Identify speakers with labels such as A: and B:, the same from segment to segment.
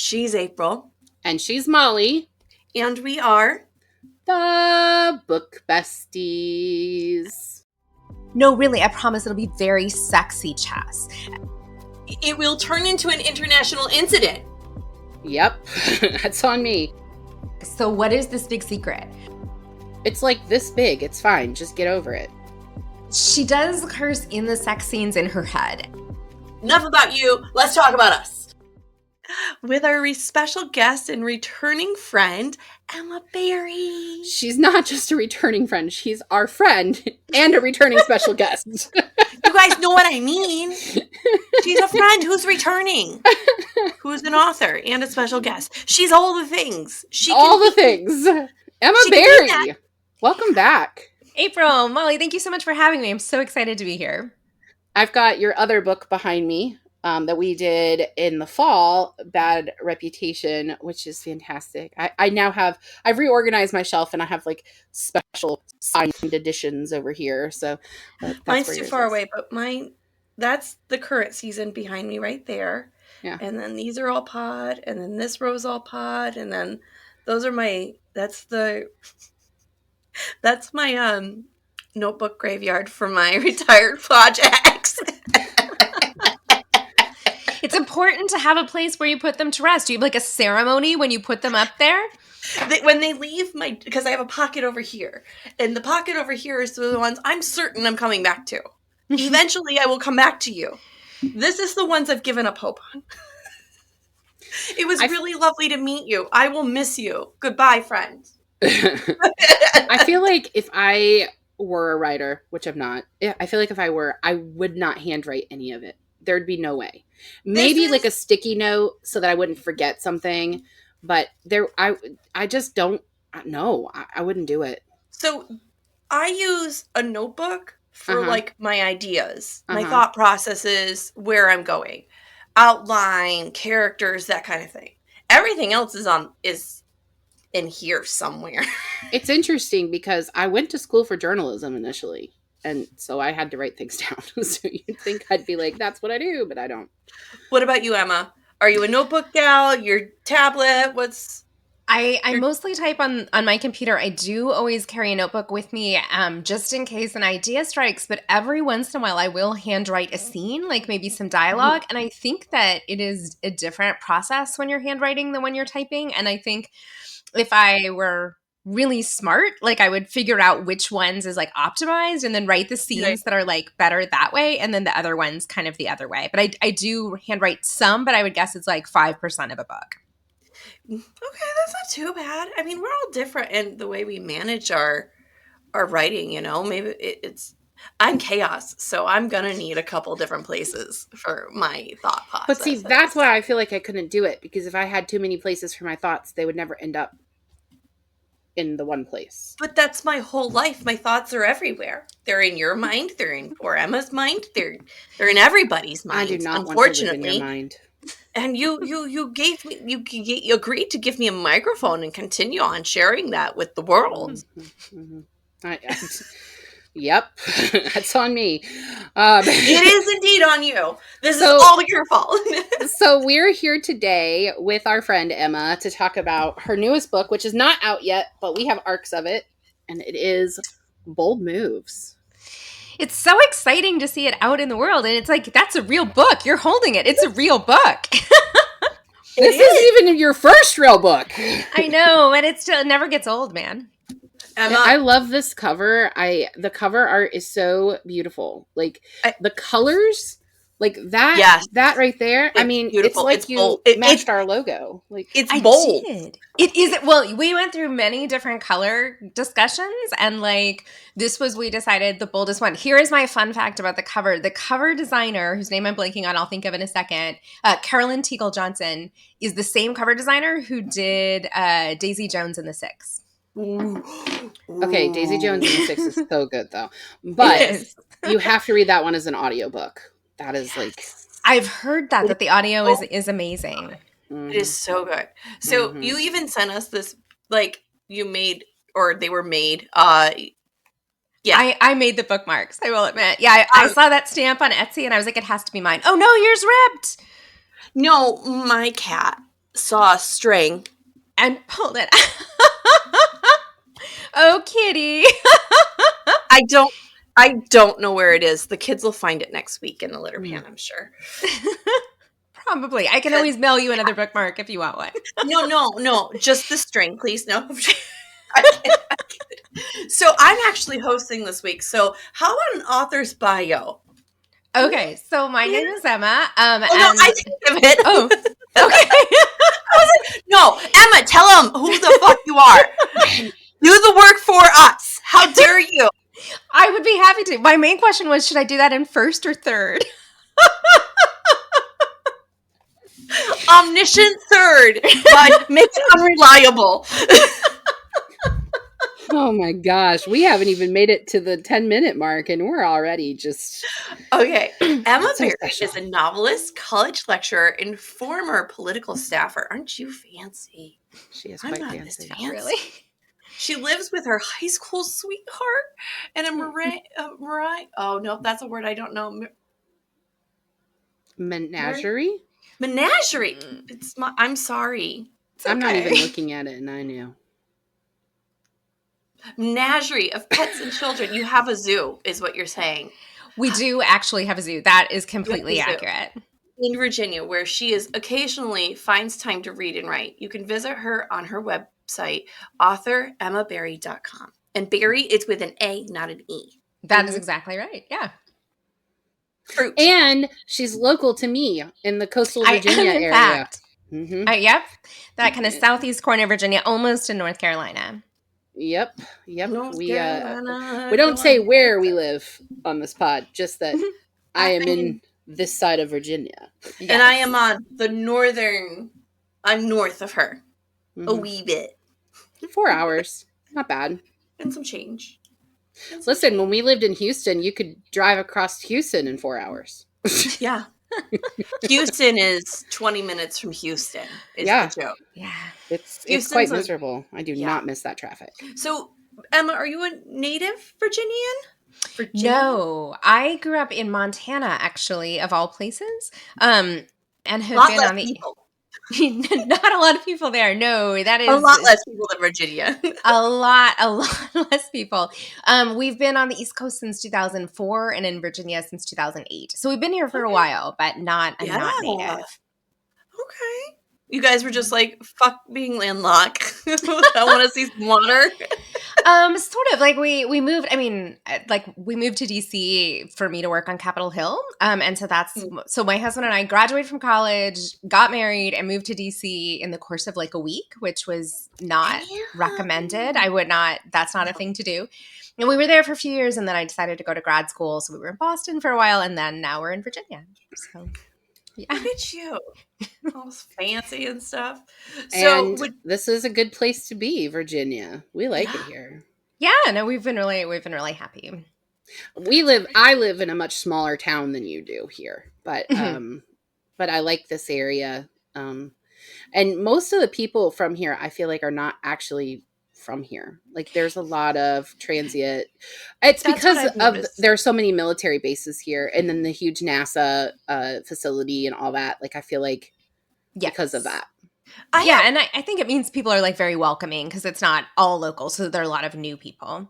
A: She's April.
B: And she's Molly.
A: And we are
B: the Book Besties.
C: No, really, I promise it'll be very sexy, Chess.
A: It will turn into an international incident.
B: Yep, that's on me.
C: So what is this big secret?
B: It's like this big. It's fine. Just get over it.
C: She does curse in the sex scenes in her head.
A: Enough about you. Let's talk about us. With our special guest and returning friend, Emma Berry.
B: She's not just a returning friend. She's our friend and a returning special guest.
A: You guys know what I mean. She's a friend who's returning. Who's an author and a special guest. She's all the things.
B: Things. Emma Berry. Welcome back.
C: April, Molly, thank you so much for having me. I'm so excited to be here.
B: I've got your other book behind me that we did in the fall, Bad Reputation, which is fantastic. I've reorganized my shelf and I have like special signed editions over here. So
A: mine's too far away, but that's the current season behind me right there.
B: Yeah.
A: And then these are all pod, and then this row's all pod, and then those are that's my notebook graveyard for my retired projects.
C: It's important to have a place where you put them to rest. Do you have like a ceremony when you put them up there?
A: When they leave because I have a pocket over here, and the pocket over here is the ones I'm certain I'm coming back to. Eventually I will come back to you. This is the ones I've given up hope on. It was really lovely to meet you. I will miss you. Goodbye, friends.
B: I feel like if I were a writer, which I'm not, I feel like if I were, I would not handwrite any of it. There'd be no way. Maybe like a sticky note so that I wouldn't forget something, but I just don't know. I wouldn't do it.
A: So I use a notebook for like my ideas, my thought processes, where I'm going, outline, characters, that kind of thing. Everything else is in here somewhere.
B: It's interesting because I went to school for journalism initially. And so I had to write things down. So you'd think I'd be like, that's what I do, but I don't.
A: What about you, Emma? Are you a notebook gal? Your tablet?
C: I mostly type on my computer. I do always carry a notebook with me just in case an idea strikes. But every once in a while, I will handwrite a scene, like maybe some dialogue. And I think that it is a different process when you're handwriting than when you're typing. And I think if I were really smart, like I would figure out which ones is like optimized and then write the scenes that are like better that way, and then the other ones kind of the other way. But I do handwrite some, but I would guess it's like 5% of a book.
A: Okay, that's not too bad. I mean, we're all different in the way we manage our writing, you know. Maybe I'm chaos, so I'm gonna need a couple different places for my thought process.
B: But see, that's why I feel like I couldn't do it, because if I had too many places for my thoughts, they would never end up in the one place.
A: But that's my whole life. My thoughts are everywhere. They're in your mind. They're in poor Emma's mind. They're in everybody's mind.
B: I do not want to live in your mind.
A: And you agreed to give me a microphone and continue on sharing that with the world.
B: Yep, that's on me.
A: It is indeed on you. This is all your fault.
B: So we're here today with our friend Emma to talk about her newest book, which is not out yet, but we have arcs of it, and it is Bold Moves.
C: It's so exciting to see it out in the world, and it's like, that's a real book. You're holding it. It's a real book.
B: This is even your first real book.
C: I know, and it never gets old, man.
A: Emma,
B: I love this cover. The cover art is so beautiful. Like the colors, like that.
A: Yes.
B: That right there.
A: It's
B: I mean,
A: beautiful.
B: It's like you matched our logo. Like
A: it's bold.
C: It is. Well, we went through many different color discussions, and like we decided the boldest one. Here is my fun fact about the cover. The cover designer, whose name I'm blanking on, I'll think of in a second, Carolyn Teagle Johnson, is the same cover designer who did Daisy Jones and the Six.
B: Okay, Daisy Jones and the Six is so good though. But you have to read that one as an audiobook. That is like,
C: I've heard that the audio is amazing.
A: It is so good. So you even sent us this, like you made, or they were made. Yeah,
C: I made the bookmarks. I will admit. Yeah, I saw that stamp on Etsy and I was like, it has to be mine. Oh no, yours ripped.
A: No, my cat saw a string.
C: And pulled it. Oh, kitty.
A: I don't know where it is. The kids will find it next week in the litter pan, I'm sure.
C: Probably. I can always mail you another bookmark if you want one.
A: No. Just the string, please. No. I can't. So I'm actually hosting this week. So how about an author's bio?
C: Okay, so my name is Emma.
A: No, I didn't give it.
C: Oh, okay.
A: I was like, no, Emma, tell them who the fuck you are. Do the work for us. How dare you?
C: I would be happy to. My main question was, should I do that in first or third?
A: Omniscient third, but make it unreliable.
B: Oh my gosh, we haven't even made it to the 10-minute mark and we're already just...
A: Okay, Emma
B: So
A: Berry
B: special.
A: is a novelist, college lecturer, and former political staffer. Aren't you fancy?
B: She is
A: I'm
B: quite
A: not
B: fancy.
A: this fancy.
C: Really?
A: She lives with her high school sweetheart and a Mariah. Oh no, that's a word I don't know.
B: Menagerie?
A: Menagerie. I'm sorry.
B: I'm not even looking at it and I knew.
A: Menagerie of pets and children. You have a zoo, is what you're saying.
C: We do actually have a zoo. That is completely accurate.
A: In Virginia, where she is occasionally finds time to read and write. You can visit her on her website, authoremmaberry.com. And Berry is with an A, not an E.
C: That is exactly right. Yeah.
A: Fruit.
B: And she's local to me in the coastal Virginia area.
C: Fact.
B: Mm-hmm.
C: Yep. That kind of southeast corner of Virginia, almost in North Carolina.
B: Yep.
A: North
B: We
A: Carolina,
B: we don't say where we live on this pod, just that I am in this side of Virginia.
A: Yes. And I am on the northern, I'm north of her. A wee bit.
B: 4 hours. Not bad.
A: And some change.
B: Listen, when we lived in Houston, you could drive across Houston in 4 hours.
A: Yeah. Houston is 20 minutes from Houston, is the joke.
C: Yeah.
B: It's quite miserable. I do not miss that traffic.
A: So, Emma, are you a native Virginian?
C: No, I grew up in Montana, actually, of all places. And have been on the
A: people.
C: Not a lot of people there. No, that is
A: a lot less people than Virginia.
C: a lot less people. We've been on the East Coast since 2004 and in Virginia since 2008. So we've been here for a while, but not not native.
A: Okay. You guys were just like, fuck being landlocked. I want to see some water.
C: Sort of like we moved. I mean, like we moved to DC for me to work on Capitol Hill. And so so my husband and I graduated from college, got married, and moved to DC in the course of like a week, which was not recommended. I would not. That's not a thing to do. And we were there for a few years, and then I decided to go to grad school. So we were in Boston for a while, and then now we're in Virginia. So. Yeah.
A: Look at you. All fancy and stuff.
B: So this is a good place to be, Virginia. We like it here.
C: Yeah, no, we've been really happy.
B: I live in a much smaller town than you do here, but I like this area. And most of the people from here, I feel like, are not actually from here. Like there's a lot of transient. It's because there are so many military bases here, and then the huge NASA facility and all that. Like I feel like because of that.
C: And I think it means people are like very welcoming because it's not all local, so there are a lot of new people.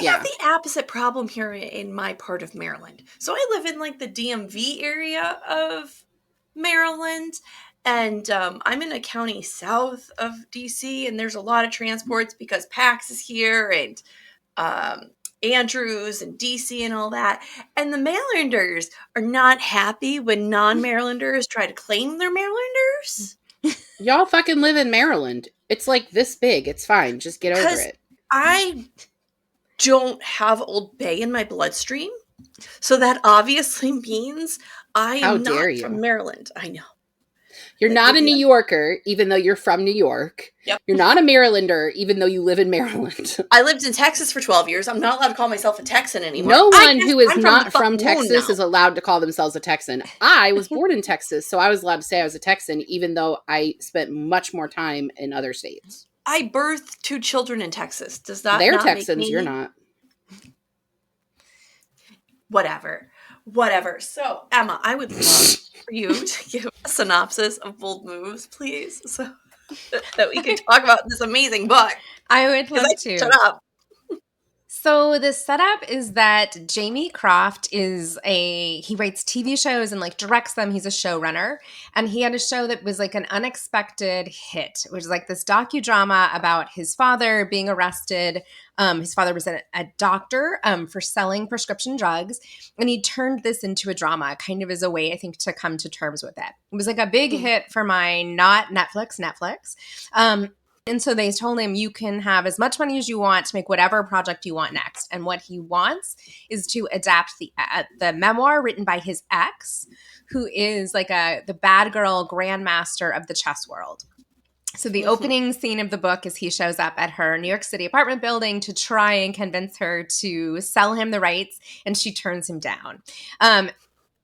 A: We have the opposite problem here in my part of Maryland. So I live in like the DMV area of Maryland. And I'm in a county south of DC, and there's a lot of transports because PAX is here and Andrews and DC and all that. And the Marylanders are not happy when non-Marylanders try to claim they're Marylanders.
B: Y'all fucking live in Maryland. It's like this big. It's fine. Just get over it.
A: I don't have Old Bay in my bloodstream. So that obviously means I am not from Maryland. I know.
B: You're not a New Yorker, even though you're from New York.
A: Yep.
B: You're not a Marylander, even though you live in Maryland.
A: I lived in Texas for 12 years. I'm not allowed to call myself a Texan anymore.
B: No one who is not from Texas is allowed to call themselves a Texan. I was born in Texas, so I was allowed to say I was a Texan, even though I spent much more time in other states.
A: I birthed 2 children in Texas. Does that
B: They're
A: not
B: Texans,
A: make me...
B: you're not.
A: Whatever. Whatever. So, Emma, I would love for you to give a synopsis of Bold Moves, please, so that we can talk about this amazing book.
C: I would
A: Because
C: love
A: I
C: to.
A: shut up.
C: So the setup is that Jamie Croft he writes TV shows and like directs them. He's a showrunner, and he had a show that was like an unexpected hit. It was like this docudrama about his father being arrested. His father was a doctor for selling prescription drugs, and he turned this into a drama, kind of as a way, I think, to come to terms with it. It was like a big hit for my not Netflix. And so they told him, you can have as much money as you want to make whatever project you want next. And what he wants is to adapt the memoir written by his ex, who is like the bad girl grandmaster of the chess world. So the opening scene of the book is he shows up at her New York City apartment building to try and convince her to sell him the rights, and she turns him down.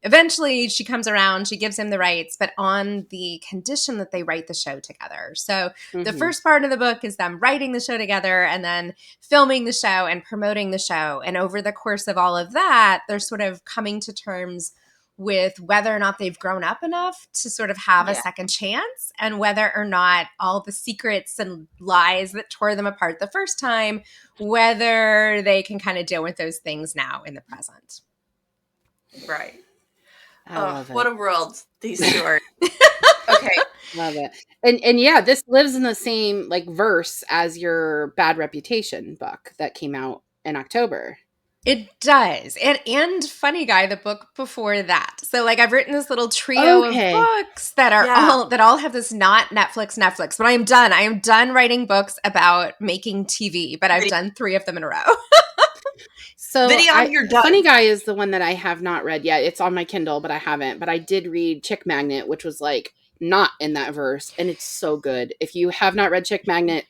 C: Eventually, she comes around, she gives him the rights, but on the condition that they write the show together. So the first part of the book is them writing the show together and then filming the show and promoting the show. And over the course of all of that, they're sort of coming to terms with whether or not they've grown up enough to sort of have a second chance, and whether or not all the secrets and lies that tore them apart the first time, whether they can kind of deal with those things now in the present.
A: Right.
B: I love it.
A: What a world these two are. Okay.
B: Love it. And yeah, this lives in the same like verse as your Bad Reputation book that came out in October.
C: It does. And Funny Guy, the book before that. So like I've written this little trio of books that are all have this not Netflix, but I am done. I am done writing books about making TV, but I've done 3 of them in a row.
B: So
A: you're done.
B: Funny Guy is the one that I have not read yet. It's on my Kindle, but I haven't. But I did read Chick Magnet, which was like not in that verse, and it's so good. If you have not read Chick Magnet,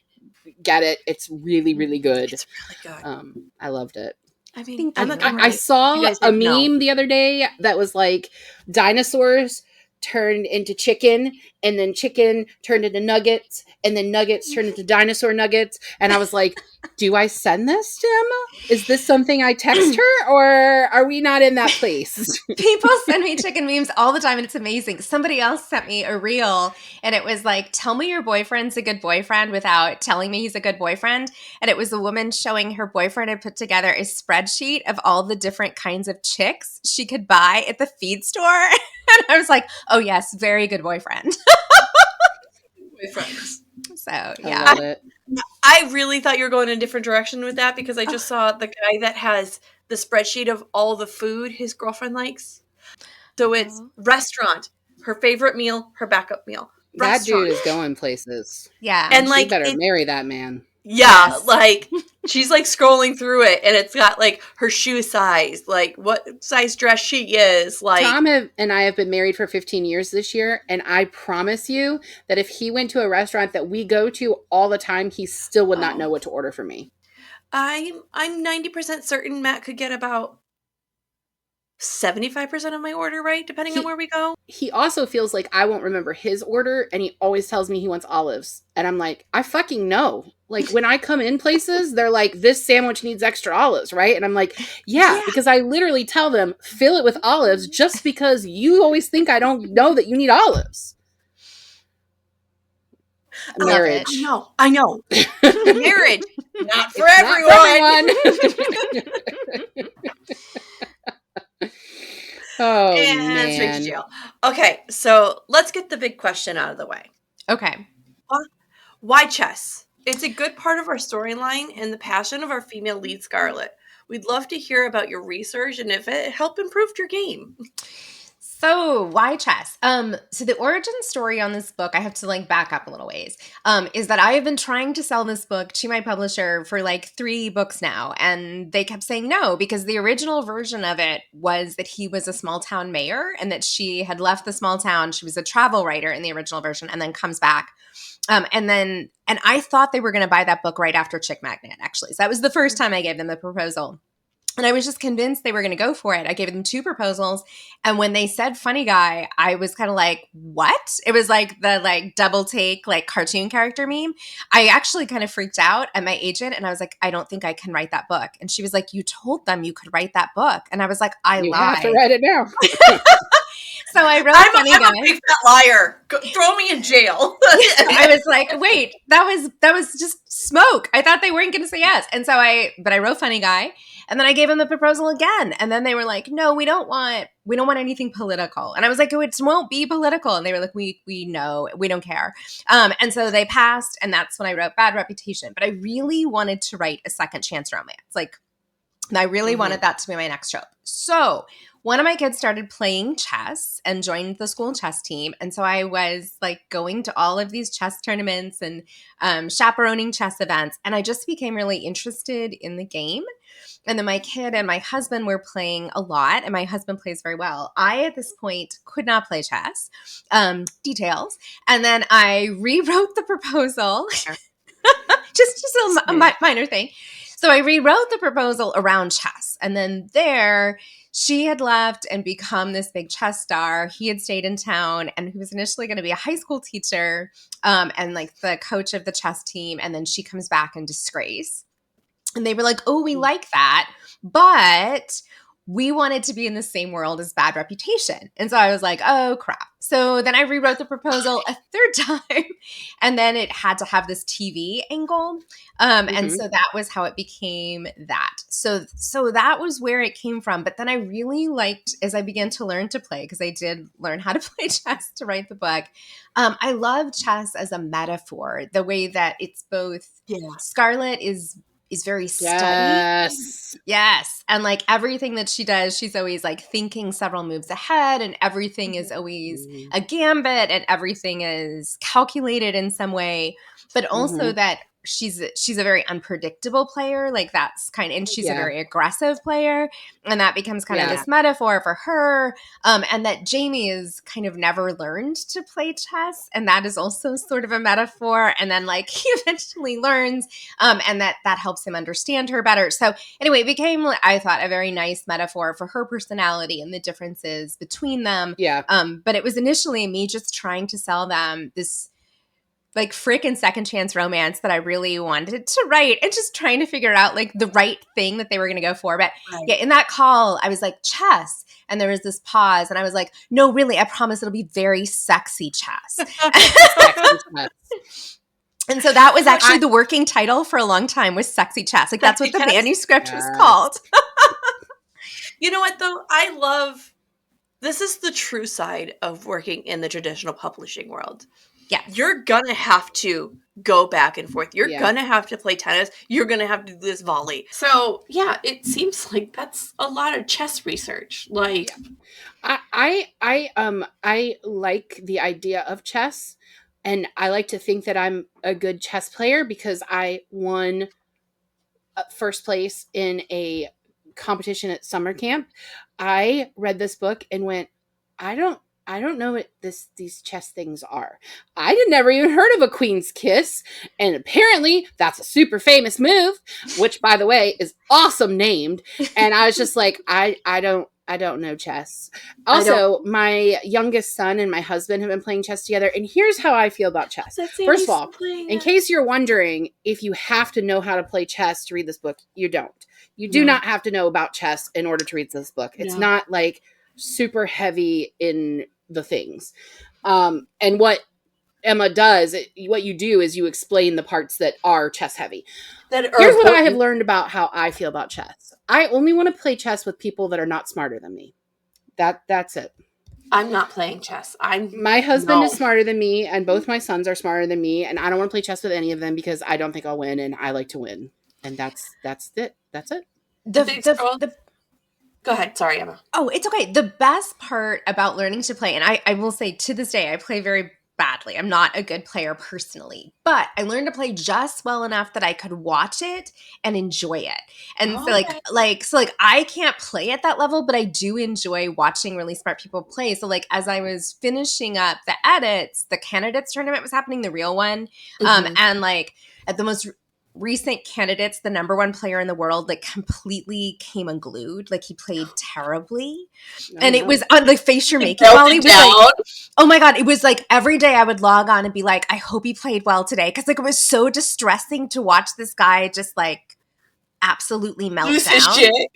B: get it. It's really, really good.
A: It's really good.
B: I loved it.
A: I mean,
B: I saw a meme the other day that was like dinosaurs turned into chicken, and then chicken turned into nuggets, and then nuggets turned into dinosaur nuggets. And I was like, do I send this to Emma? Is this something I text her, or are we not in that place?
C: People send me chicken memes all the time, and it's amazing. Somebody else sent me a reel, and it was like, tell me your boyfriend's a good boyfriend without telling me he's a good boyfriend. And it was a woman showing her boyfriend had put together a spreadsheet of all the different kinds of chicks she could buy at the feed store. And I was like, oh yes, very good boyfriend.
A: Boyfriends.
C: So yeah.
A: I really thought you were going in a different direction with that, because I just saw the guy that has the spreadsheet of all the food his girlfriend likes. So it's restaurant, her favorite meal, her backup meal.
B: That dude is going places.
C: Yeah.
A: And
B: she
A: like
B: better marry that man.
A: Yeah, yes. Like she's like scrolling through it, and it's got like her shoe size, like what size dress she is. Like
B: Tom and I have been married for 15 years this year, and I promise you that if he went to a restaurant that we go to all the time, he still would not know what to order for me.
A: I'm 90% certain Matt could get about 75% of my order right, depending on where we go.
B: He also feels like I won't remember his order, and he always tells me he wants olives. And I'm like, I fucking know. Like, when I come in places, they're like, this sandwich needs extra olives, right? And I'm like, yeah, because I literally tell them, fill it with olives, just because you always think I don't know that you need olives. Marriage.
A: I know. Marriage. Not for everyone.
B: Oh,
A: and
B: man.
A: straight to jail. Okay, so let's get the big question out of the way.
C: Okay.
A: Why chess? It's a good part of our storyline and the passion of our female lead, Scarlett. We'd love to hear about your research and if it helped improve your game.
C: So why chess? So the origin story on this book, I have to like back up a little ways, is that I have been trying to sell this book to my publisher for like 3 books now. And they kept saying no, because the original version of it was that he was a small town mayor and that she had left the small town. She was a travel writer in the original version and then comes back. And I thought they were going to buy that book right after Chick Magnet, actually. So that was the first time I gave them the proposal. And I was just convinced they were going to go for it. I gave them 2 proposals. And when they said funny guy, I was kind of like, what? It was like the like double take, like cartoon character meme. I actually kind of freaked out at my agent and I was like, I don't think I can write that book. And she was like, you told them you could write that book. And I was like, I
B: You
C: lied.
B: have to write it now.
C: So I wrote funny
A: I'm
C: guy.
A: a big fat liar. Throw me in jail.
C: I was like, wait, that was just smoke. I thought they weren't going to say yes. And so I wrote funny guy. And then I gave them the proposal again. And then they were like, no, we don't want anything political. And I was like, oh, it won't be political. And they were like, we know, we don't care. And so they passed. And that's when I wrote Bad Reputation. But I really wanted to write a second chance romance. Like, I really wanted that to be my next trope. So one of my kids started playing chess and joined the school chess team. And so I was like going to all of these chess tournaments and chaperoning chess events. And I just became really interested in the game. And then my kid and my husband were playing a lot, and my husband plays very well. I, at this point, could not play chess. Details. And then I rewrote the proposal. just a minor thing. So I rewrote the proposal around chess. And then there, she had left and become this big chess star. He had stayed in town, and he was initially going to be a high school teacher and like the coach of the chess team. And then she comes back in disgrace. And they were like, oh, we like that, but we wanted to be in the same world as Bad Reputation. And so I was like, oh, crap. So then I rewrote the proposal a third time, and then it had to have this TV angle. And so that was how it became that. So that was where it came from. But then I really liked, as I began to learn to play, because I did learn how to play chess to write the book, I love chess as a metaphor, the way that it's both Scarlett is very studied. Yes. And like everything that she does, she's always like thinking several moves ahead, and everything is always a gambit, and everything is calculated in some way, but also that she's a very unpredictable player. Like that's and she's a very aggressive player. And that becomes kind of this metaphor for her. And that Jamie is kind of never learned to play chess. And that is also sort of a metaphor. And then like he eventually learns, and that helps him understand her better. So anyway, it became, I thought, a very nice metaphor for her personality and the differences between them.
B: Yeah.
C: But it was initially me just trying to sell them this like frickin' second chance romance that I really wanted to write, and just trying to figure out like the right thing that they were going to go for. But yeah, in that call, I was like, chess. And there was this pause, and I was like, no, really, I promise it'll be very sexy chess. And so that was actually the working title for a long time, was Sexy Chess. Like that's what the manuscript was called.
A: You know what though? This is the true side of working in the traditional publishing world.
C: Yeah.
A: You're gonna have to go back and forth. You're gonna have to play tennis. You're gonna have to do this volley. So yeah, it seems like that's a lot of chess research. Like
B: I like the idea of chess, and I like to think that I'm a good chess player because I won first place in a competition at summer camp. I read this book and went, I don't know what these chess things are. I had never even heard of a queen's kiss, and apparently that's a super famous move, which by the way is awesome named. And I was just like, I don't know chess. Also, my youngest son and my husband have been playing chess together, and here's how I feel about chess. First of all, in case you're wondering if you have to know how to play chess to read this book, you don't. You do not have to know about chess in order to read this book. It's not like super heavy in the things. And what Emma does, what you do is you explain the parts that are chess heavy. Here's what I have learned about how I feel about chess. I only want to play chess with people that are not smarter than me. That's it.
A: I'm not playing chess.
B: My husband is smarter than me, and both my sons are smarter than me, and I don't want to play chess with any of them because I don't think I'll win, and I like to win. And that's it. That's it.
A: Go ahead. Sorry, Emma.
C: Oh, it's okay. The best part about learning to play, and I will say to this day, I play very badly. I'm not a good player personally, but I learned to play just well enough that I could watch it and enjoy it. And so I can't play at that level, but I do enjoy watching really smart people play. So like as I was finishing up the edits, the candidates tournament was happening, the real one. And like at the most recent candidates, the number one player in the world, like completely came unglued. Like he played terribly. And it was on the face you're making, Molly, was like, oh my God, it was like every day I would log on and be like, I hope he played well today. Cause like it was so distressing to watch this guy just like absolutely melt
A: Lose
C: down.
A: his shit.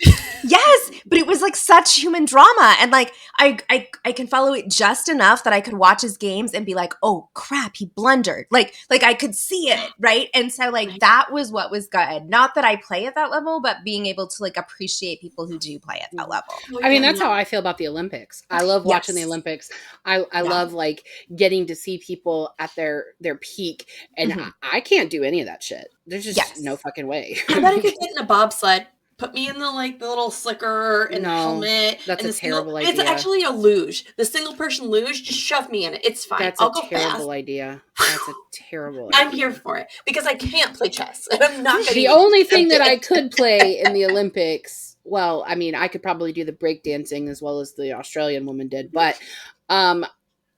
C: Yes, but it was like such human drama, and like I can follow it just enough that I could watch his games and be like, oh crap, he blundered. Like I could see it, right? And so like that was what was good. Not that I play at that level, but being able to like appreciate people who do play at that level.
B: I mean, that's how I feel about the Olympics. I love watching the Olympics. I love like getting to see people at their peak, and I can't do any of that shit. There's just no fucking way.
A: I bet I could get in a bobsled. Put me in the little slicker and the helmet.
B: That's
A: and
B: a terrible idea.
A: It's actually a luge. The single person luge, just shove me in it. It's fine.
B: That's
A: I'll
B: a
A: go
B: terrible
A: fast.
B: idea. That's a terrible idea.
A: I'm here for it because I can't play chess. And I'm not going
B: The only thing that I could play in the Olympics, well, I mean, I could probably do the breakdancing as well as the Australian woman did, but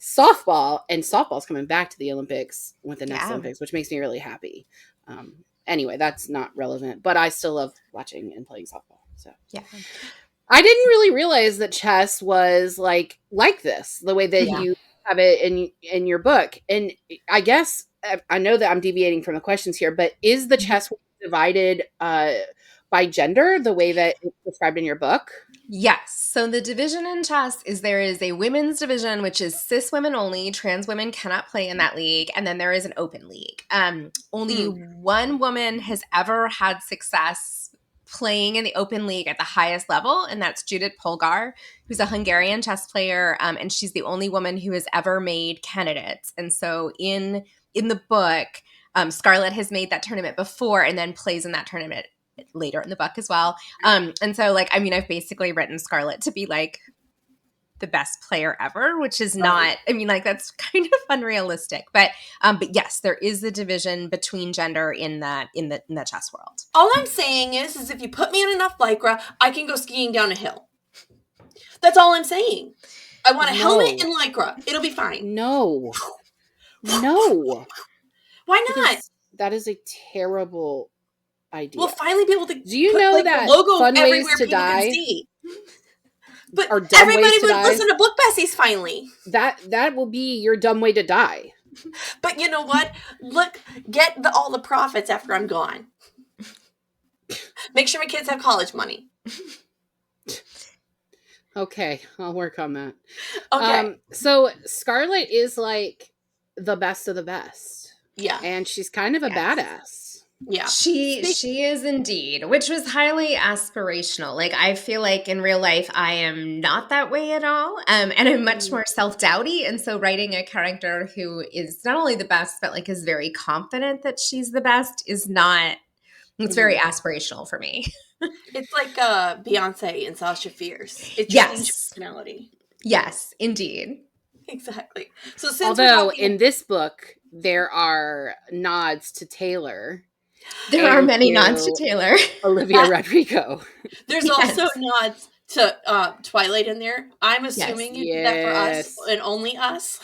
B: softball's coming back to the Olympics with the next Olympics, which makes me really happy. Anyway, that's not relevant, but I still love watching and playing softball. So I didn't really realize that chess was like this, the way that you have it in your book. And I guess I know that I'm deviating from the questions here, but is the chess divided by gender the way that it's described in your book?
C: Yes. So the division in chess is there is a women's division, which is cis women only. Trans women cannot play in that league. And then there is an open league. Only one woman has ever had success playing in the open league at the highest level, and that's Judith Polgar, who's a Hungarian chess player, and she's the only woman who has ever made candidates. And so in the book, Scarlett has made that tournament before and then plays in that tournament later in the book as well. And so like, I mean, I've basically written Scarlett to be like the best player ever, which is not, I mean, like that's kind of unrealistic, but yes, there is the division between gender in the chess world.
A: All I'm saying is if you put me in enough Lycra, I can go skiing down a hill. That's all I'm saying. I want a helmet and Lycra. It'll be fine.
B: No.
A: Why not?
B: That is a terrible idea.
A: We'll finally be able to
B: do you
A: put,
B: know
A: like,
B: that
A: the logo
B: fun
A: everywhere
B: ways to
A: people
B: die
A: can see. But
B: or dumb
A: everybody
B: ways to
A: would
B: die?
A: listen to Book Besties finally.
B: That will be your dumb way to die.
A: But you know what? Look, get all the profits after I'm gone. Make sure my kids have college money.
B: Okay, I'll work on that.
A: Okay.
B: So Scarlett is like the best of the best.
A: Yeah.
B: And she's kind of a badass.
A: Yeah.
C: She is indeed, which was highly aspirational. Like I feel like in real life I am not that way at all. And I'm much more self-doubty. And so writing a character who is not only the best, but like is very confident that she's the best is not, it's very aspirational for me.
A: It's like Beyonce and Sasha Fierce. It changed personality.
C: Yes, indeed.
A: Exactly. So since
B: although in this book there are nods to Taylor.
C: There are many nods to Taylor.
B: Olivia Rodrigo.
A: There's also nods to Twilight in there. I'm assuming you did that for us and only us.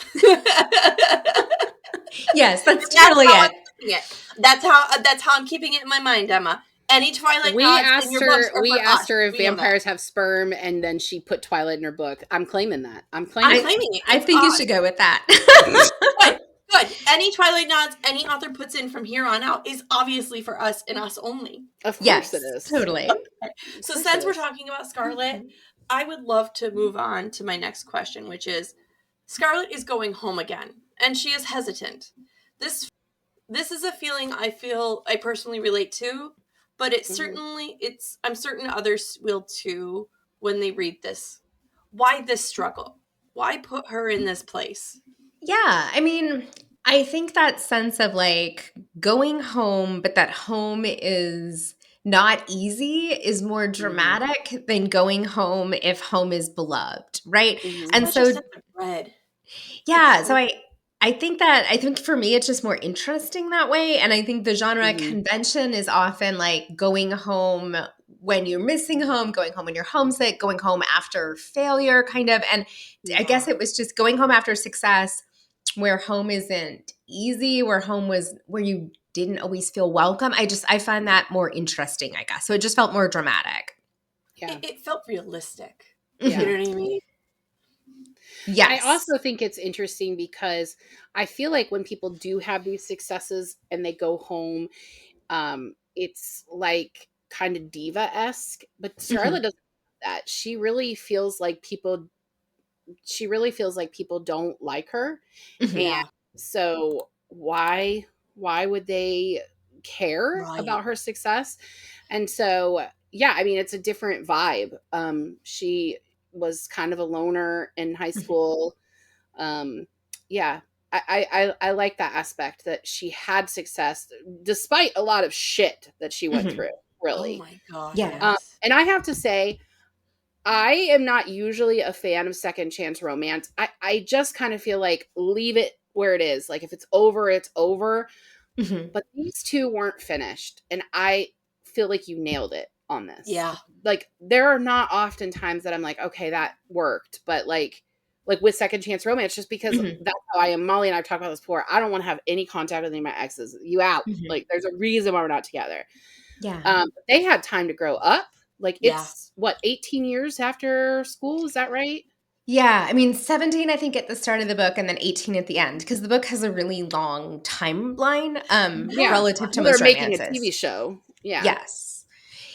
C: Yes, that's totally it.
A: That's how I'm keeping it in my mind, Emma. Any Twilight nods in your books are
B: we
A: for
B: asked
A: us.
B: her if vampires have sperm, and then she put Twilight in her book. I'm claiming that. I'm claiming
A: it.
C: I think you should go with that.
A: Good. Any Twilight nods any author puts in from here on out is obviously for us and us only.
B: Of course it is.
C: Totally.
A: Okay. So since we're talking about Scarlett, I would love to move on to my next question, which is Scarlett is going home again, and she is hesitant. This is a feeling I feel I personally relate to, but it's certainly I'm certain others will too when they read this. Why this struggle? Why put her in this place?
C: Yeah, I mean, I think that sense of like going home, but that home is not easy is more dramatic than going home if home is beloved, right? And so, yeah, so I think for me it's just more interesting that way, and I think the genre convention is often like going home when you're missing home, going home when you're homesick, going home after failure, kind of, and I guess it was just going home after success, where home isn't easy, where home was where you didn't always feel welcome. I find that more interesting, I guess. So it just felt more dramatic.
B: Yeah.
A: It felt realistic.
B: Yeah.
A: You know what I mean?
C: Yes.
B: I also think it's interesting because I feel like when people do have these successes and they go home, it's like kind of diva-esque, but Charlotte doesn't have that. She really feels like people don't like her.
A: Yeah.
B: And so why would they care
A: Right.
B: about her success? And so yeah, I mean it's a different vibe. She was kind of a loner in high school. Yeah, I like that aspect that she had success despite a lot of shit that she went through,
A: Oh
B: really.
A: my God.
C: Yeah.
A: Yes.
B: And I have to say, I am not usually a fan of second chance romance. I just kind of feel like leave it where it is. Like if it's over, it's over. But these two weren't finished. And I feel like you nailed it on this.
A: Yeah.
B: Like there are not often times that I'm like, okay, that worked. But like with second chance romance, just because that's how I am. Molly and I've talked about this before. I don't want to have any contact with any of my exes. You out. Like there's a reason why we're not together.
C: Yeah.
B: They had time to grow up. Like
A: Yeah.
B: it's what 18 years after school, is that right?
C: Yeah, I mean 17 I think at the start of the book and then 18 at the end because the book has a really long timeline
B: Yeah.
C: relative to
B: Well, they're
C: most
B: making a
C: romances.
B: TV show. Yeah.
C: Yes.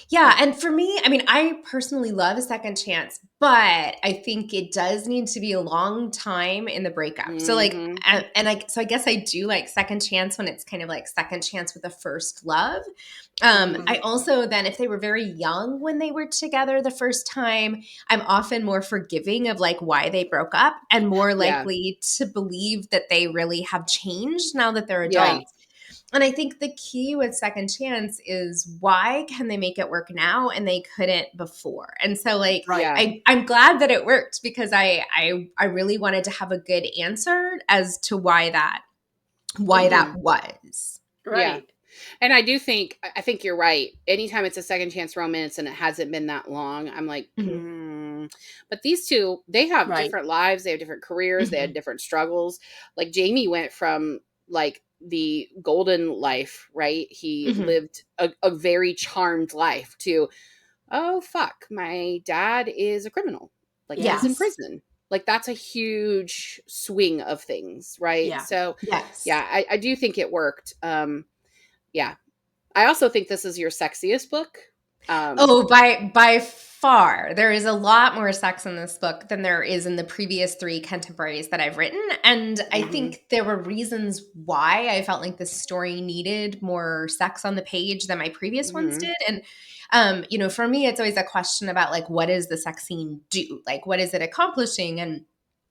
C: Yeah, and for me, I mean, I personally love a second chance, but I think it does need to be a long time in the breakup. So like
B: Mhm.
C: I guess I do like second chance when it's kind of like second chance with a first love. I also then if they were very young when they were together the first time, I'm often more forgiving of like why they broke up and more likely to believe that they really have changed now that they're adults.
B: Right.
C: And I think the key with second chance is why can they make it work now and they couldn't before? And so like
A: Right.
C: I'm glad that it worked because I really wanted to have a good answer as to why that was.
B: Yeah.
A: Right.
B: And I think you're right. Anytime it's a second chance romance and it hasn't been that long, I'm like, but these two, they have
A: Right.
B: different lives, they have different careers, they had different struggles. Like Jamie went from like the golden life, right? He lived a very charmed life to, oh fuck, my dad is a criminal. Like he's in
C: Yes.
B: prison. Like that's a huge swing of things, right?
A: Yeah.
B: So
C: Yes.
B: yeah, I do think it worked. Yeah. I also think this is your sexiest book.
C: By far. There is a lot more sex in this book than there is in the previous 3 contemporaries that I've written. And I think there were reasons why I felt like this story needed more sex on the page than my previous ones did. And you know, for me, it's always a question about like, what does the sex scene do? Like, what is it accomplishing? And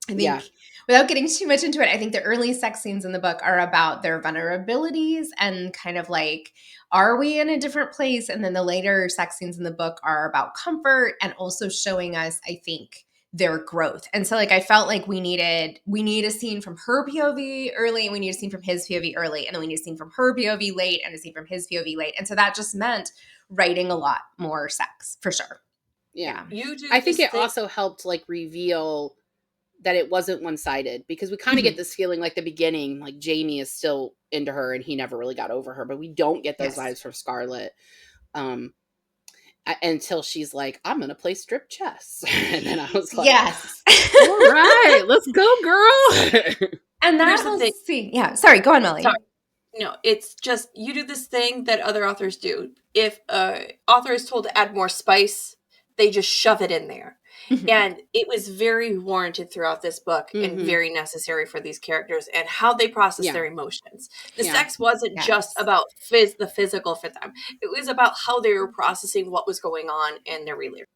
C: I think without getting too much into it, I think the early sex scenes in the book are about their vulnerabilities and kind of like, are we in a different place? And then the later sex scenes in the book are about comfort and also showing us, I think, their growth. And so like I felt like we need a scene from her POV early and we need a scene from his POV early and then we need a scene from her POV late and a scene from his POV late. And so that just meant writing a lot more sex for sure.
B: Yeah.
A: You do
B: I think it also helped like reveal that it wasn't one-sided because we kind of get this feeling like the beginning, like Jamie is still into her and he never really got over her, but we don't get those vibes from Scarlett. Until she's like, I'm gonna play strip chess. And then I was like,
C: yes.
B: All right, let's go, girl.
C: And that whole scene. Yeah. Sorry, go on, Melly.
A: Sorry. No, it's just you do this thing that other authors do. If an author is told to add more spice, they just shove it in there. And it was very warranted throughout this book and very necessary for these characters and how they process their emotions. The sex wasn't just about the physical for them. It was about how they were processing what was going on in their relationship.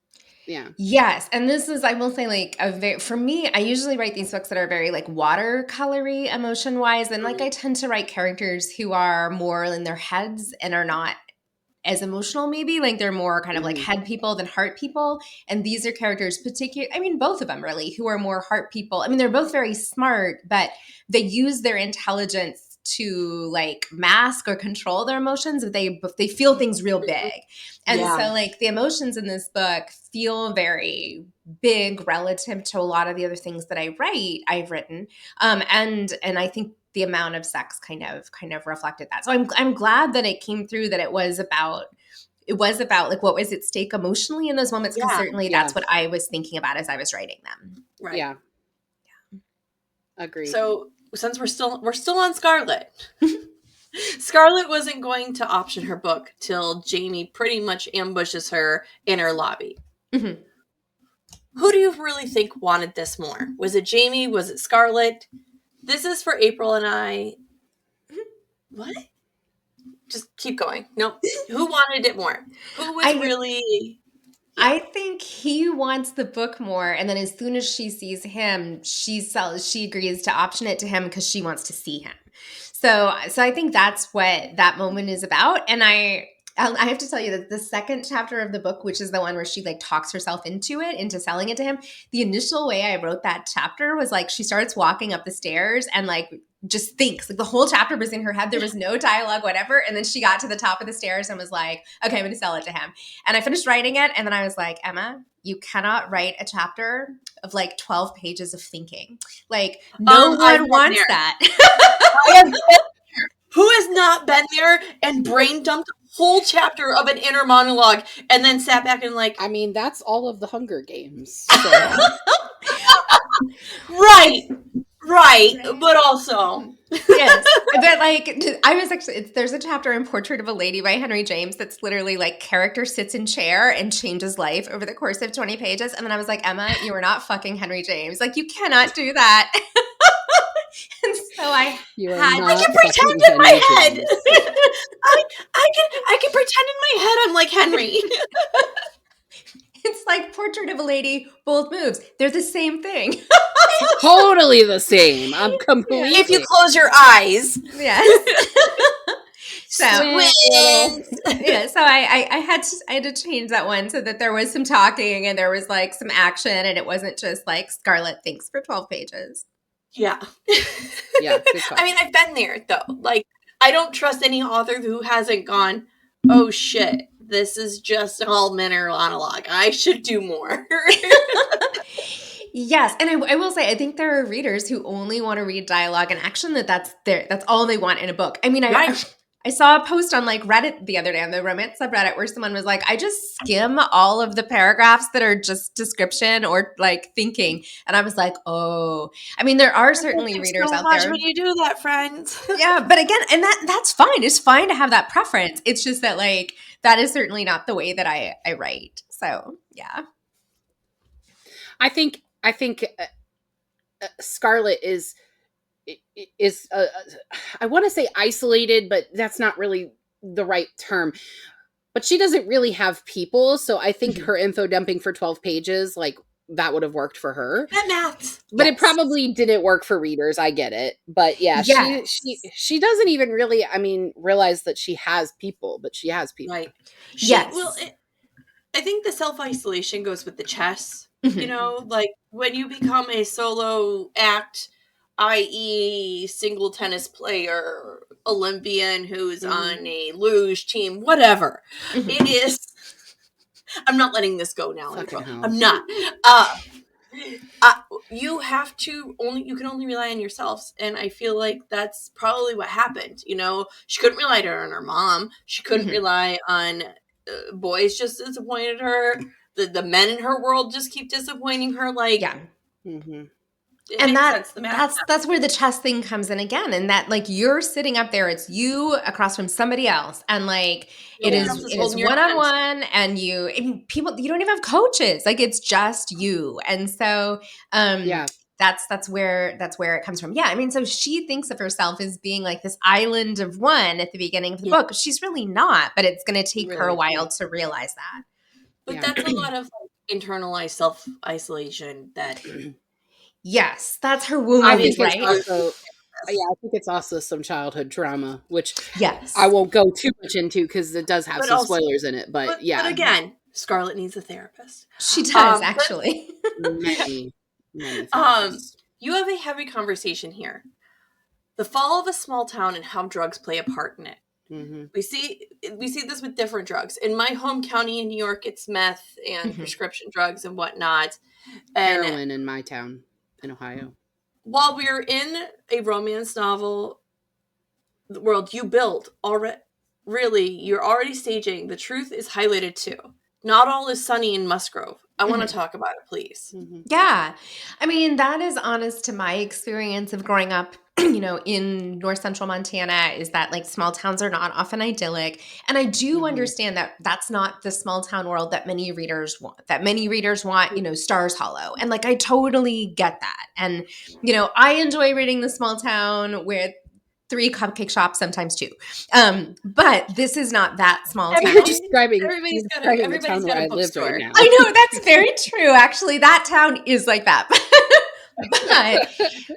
B: Yeah.
C: Yes. And this is, I will say, like, for me, I usually write these books that are very, like, watercolory emotion wise. And, like, I tend to write characters who are more in their heads and are not as emotional, maybe. Like, they're more kind of like head people than heart people. And these are characters, both of them really, who are more heart people. I mean, they're both very smart, but they use their intelligence to like mask or control their emotions if they feel things real big. And so like the emotions in this book feel very big relative to a lot of the other things that I've written. And I think the amount of sex kind of reflected that. So I'm glad that it came through, that it was about like what was at stake emotionally in those moments, because certainly that's what I was thinking about as I was writing them.
A: Right.
B: Yeah. Agreed.
A: So since we're still on Scarlett. Scarlett wasn't going to option her book till Jamie pretty much ambushes her in her lobby.
C: Mm-hmm.
A: Who do you really think wanted this more? Was it Jamie? Was it Scarlett? This is for April and I. What? Just keep going. Nope. Who wanted it more? Who was really... Yeah.
C: I think he wants the book more, and then as soon as she sees him, she agrees to option it to him because she wants to see him. So I think that's what that moment is about. And I have to tell you that the second chapter of the book, which is the one where she like talks herself into selling it to him, the initial way I wrote that chapter was like she starts walking up the stairs and like just thinks, like the whole chapter was in her head. There was no dialogue, whatever. And then she got to the top of the stairs and was like, okay, I'm going to sell it to him. And I finished writing it. And then I was like, Emma, you cannot write a chapter of like 12 pages of thinking. Like no one wants that.
A: Who has not been there and brain dumped a whole chapter of an inner monologue and then sat back and like...
B: I mean, that's all of the Hunger Games. So.
A: Right, but also...
C: Yes, but like I was actually, there's a chapter in Portrait of a Lady by Henry James that's literally like character sits in chair and changes life over the course of 20 pages. And then I was like, Emma, you are not fucking Henry James. Like you cannot do that. And so I
A: can pretend in my head. I can pretend in my head I'm like Henry.
C: It's like Portrait of a Lady, both moves. They're the same thing.
B: Totally the same. I'm completely...
A: If you close your eyes.
C: Yes. So I had to change that one so that there was some talking and there was like some action and it wasn't just like Scarlett thinks for 12 pages.
A: Yeah.
B: Yeah. Good call.
A: I mean, I've been there though. Like, I don't trust any author who hasn't gone, oh shit, this is just all inner monologue. I should do more.
C: Yes, and I will say I think there are readers who only want to read dialogue and action. That's all they want in a book. I mean, I saw a post on like Reddit the other day on the romance subreddit where someone was like, I just skim all of the paragraphs that are just description or like thinking, and I was like, oh, I mean, there are certainly readers out there.
A: When you do that, friends.
C: Yeah, but again, and that's fine. It's fine to have that preference. It's just that like that is certainly not the way that I write. So yeah,
B: I think Scarlett is I want to say isolated, but that's not really the right term. But she doesn't really have people, so I think her info dumping for 12 pages, like that would have worked for her.
A: That math.
B: But it probably didn't work for readers. I get it. But yeah, she doesn't even really, I mean, realize that she has people, but she has people.
A: Right.
C: Yes.
A: I think the self-isolation goes with the chess. You know, like when you become a solo act, i.e. single tennis player, Olympian who's on a luge team, whatever. It is... I'm not letting this go now, April. I'm not. You can only rely on yourselves. And I feel like that's probably what happened. You know, she couldn't rely on her mom. She couldn't rely on boys just disappointed her. The men in her world just keep disappointing her. Like,
C: yeah.
A: And
C: that's where the chess thing comes in again, and that like you're sitting up there, it's you across from somebody else, and like it is one-on-one, and you don't even have coaches, like it's just you, and so that's where it comes from. Yeah, I mean, so she thinks of herself as being like this island of one at the beginning of the book. She's really not, but it's going to take her a while to realize that.
A: But that's a lot of like, internalized self-isolation that.
C: Yes, that's her wound,
B: I think
C: right?
B: I think it's also some childhood trauma, which
C: yes,
B: I won't go too much into because it does have some spoilers in it. But yeah,
A: but again, Scarlett needs a therapist.
C: She does actually.
B: Many
A: you have a heavy conversation here. The fall of a small town and how drugs play a part in it. We see this with different drugs. In my home county in New York, it's meth and prescription drugs and whatnot. And
B: heroin in my town in Ohio.
A: while we're in a romance novel world you build already, really, you're already staging, the truth is highlighted too. Not all is sunny in Musgrove. I want to talk about it, please.
C: Yeah. I mean, that is honest to my experience of growing up, in north central Montana, is that like small towns are not often idyllic. And I do understand that that's not the small town world that many readers want, Stars Hollow. And like, I totally get that. And, I enjoy reading the small town with 3 cupcake shops, sometimes 2. But this is not that small town.
B: You're describing the town
A: Everybody's got
B: where
A: a
B: I live right
A: bookstore.
B: now.
C: I know, that's very true. Actually, that town is like that. But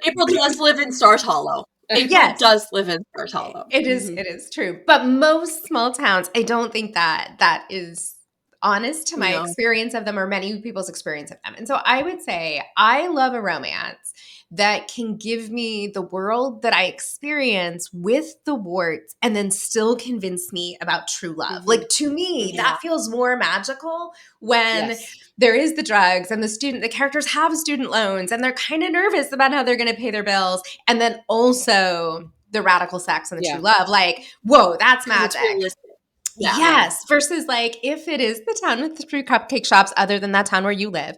A: April does live in Stars Hollow. April does live in Stars Hollow.
C: It is true. But most small towns, I don't think that is honest to my experience of them or many people's experience of them. And so I would say I love a romance that can give me the world that I experience with the warts and then still convince me about true love. Like, to me, that feels more magical when there is the drugs and the characters have student loans and they're kind of nervous about how they're going to pay their bills. And then also the radical sex and the true love. Like, whoa, that's magic. Yeah. Yes. Versus like if it is the town with the 3 cupcake shops, other than that town where you live,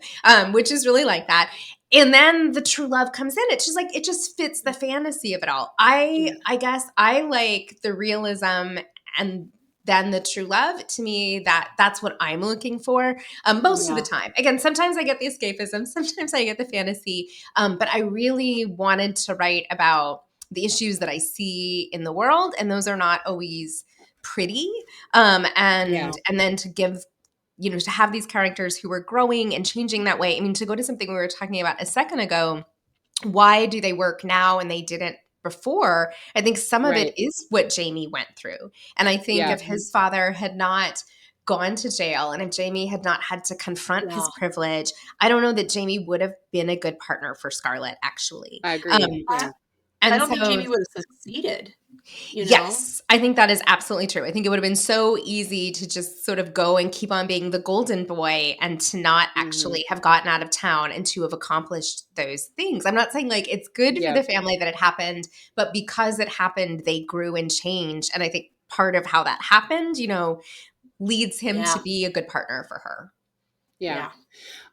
C: which is really like that. And then the true love comes in. It's just like, it just fits the fantasy of it all. I guess I like the realism and then the true love. To me, that's what I'm looking for most of the time. Again, sometimes I get the escapism, sometimes I get the fantasy, but I really wanted to write about the issues that I see in the world, and those are not always pretty. And then to give, to have these characters who are growing and changing that way. I mean, to go to something we were talking about a second ago, why do they work now and they didn't before? I think some of it is what Jamie went through. And I think if his father had not gone to jail and if Jamie had not had to confront his privilege, I don't know that Jamie would have been a good partner for Scarlett, actually.
B: I agree.
A: And I don't think Jamie would have succeeded.
C: Yes, I think that is absolutely true. I think it would have been so easy to just sort of go and keep on being the golden boy and to not actually have gotten out of town and to have accomplished those things. I'm not saying like it's good for the family that it happened, but because it happened, they grew and changed. And I think part of how that happened, leads him to be a good partner for her.
B: Yeah.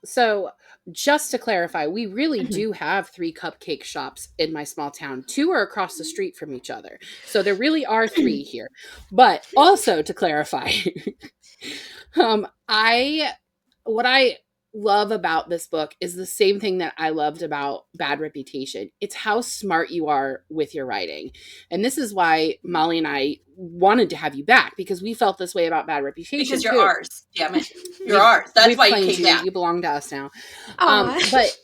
B: So just to clarify, we really do have 3 cupcake shops in my small town. 2 are across the street from each other. So there really are 3 here. But also to clarify, what I love about this book is the same thing that I loved about Bad Reputation. It's how smart you are with your writing. And this is why Molly and I wanted to have you back, because we felt this way about Bad Reputation.
A: Because you're ours. Damn it. You're ours. That's why you came back.
B: You belong to us now. But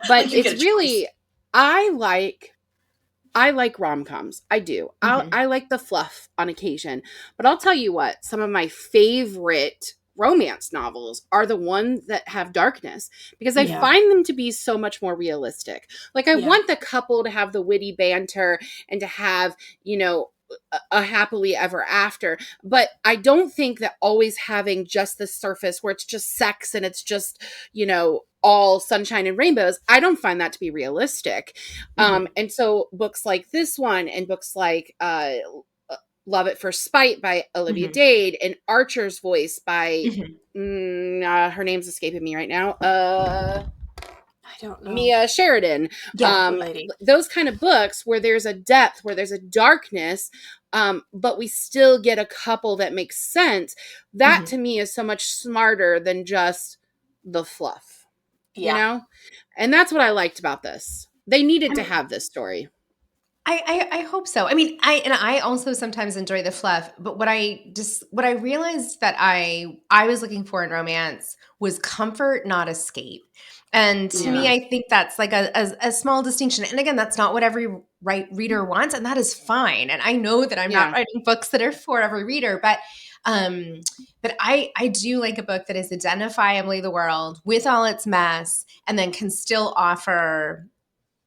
B: it's really, I like rom-coms. I do. I like the fluff on occasion. But I'll tell you what, some of my favorite romance novels are the ones that have darkness, because I find them to be so much more realistic. Like I want the couple to have the witty banter and to have, a happily ever after. But I don't think that always having just the surface where it's just sex and it's just, all sunshine and rainbows, I don't find that to be realistic. And so books like this one and books like Love at First Spite by Olivia Dade and Archer's Voice by her name's escaping me right now. I
A: don't know.
B: Mia Sheridan. Those kind of books where there's a depth, where there's a darkness, but we still get a couple that makes sense. That to me is so much smarter than just the fluff. And that's what I liked about this. They needed to have this story.
C: I hope so. I mean, I also sometimes enjoy the fluff, but what I realized that I was looking for in romance was comfort, not escape. And to me, I think that's like a small distinction. And again, that's not what every reader wants, and that is fine. And I know that I'm not writing books that are for every reader, but I do like a book that is identifiably the world with all its mess, and then can still offer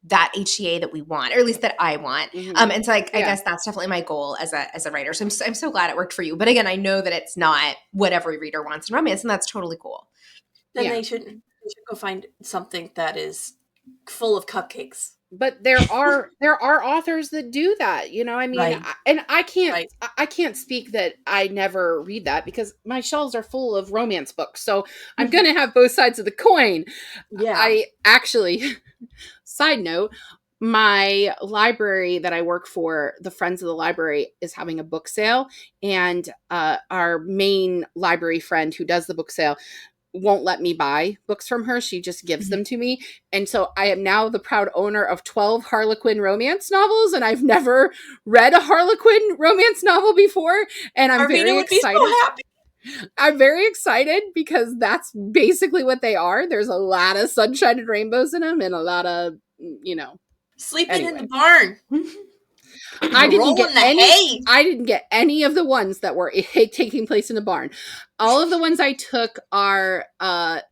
C: that HEA that we want, or at least that I want. And so I guess that's definitely my goal as a writer. So I'm so glad it worked for you. But again, I know that it's not what every reader wants in romance, and that's totally cool.
A: Then they should go find something that is full of cupcakes.
B: But there are authors that do that, you know. I mean,
A: Right.
B: I can't
A: Right.
B: I can't speak that I never read that because my shelves are full of romance books. So I'm going to have both sides of the coin.
A: Yeah.
B: I actually, side note, my library that I work for, the Friends of the Library, is having a book sale, and our main library friend who does the book sale won't let me buy books from her. She just gives them to me. And so I am now the proud owner of 12 Harlequin romance novels, and I've never read a Harlequin romance novel before. And I'm
A: Arvina
B: very
A: would
B: excited.
A: be so happy.
B: I'm very excited because that's basically what they are. There's a lot of sunshine and rainbows in them and a lot of, you know,
A: Sleeping in
B: anyway.
A: the barn.
B: I didn't get
A: Rolling the
B: any.
A: hay.
B: I didn't get any of the ones that were taking place in the barn. All of the ones I took are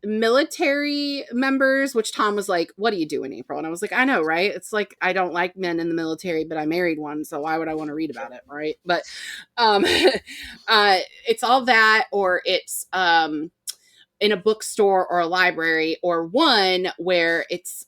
B: military members, which Tom was like, "What are you doing, April?" And I was like, "I know, right? It's like I don't like men in the military, but I married one, so why would I want to read about it, right?" But it's all that, or it's in a bookstore or a library, or one where it's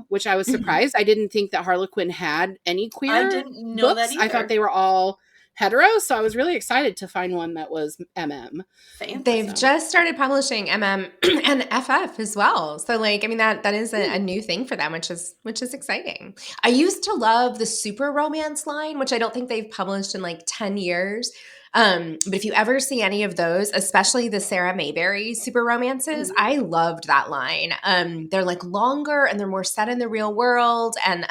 B: which I was surprised. I didn't think that Harlequin had any queer
A: I didn't know
B: books.
A: that either.
B: I thought they were all hetero, so I was really excited to find one that was
A: Fancy.
C: They've just started publishing MM and FF as well. So like, I mean, that is a new thing for them, which is exciting. I used to love the super romance line, which I don't think they've published in like 10 years. But if you ever see any of those, especially the Sarah Mayberry super romances, I loved that line. They're like longer and they're more set in the real world, and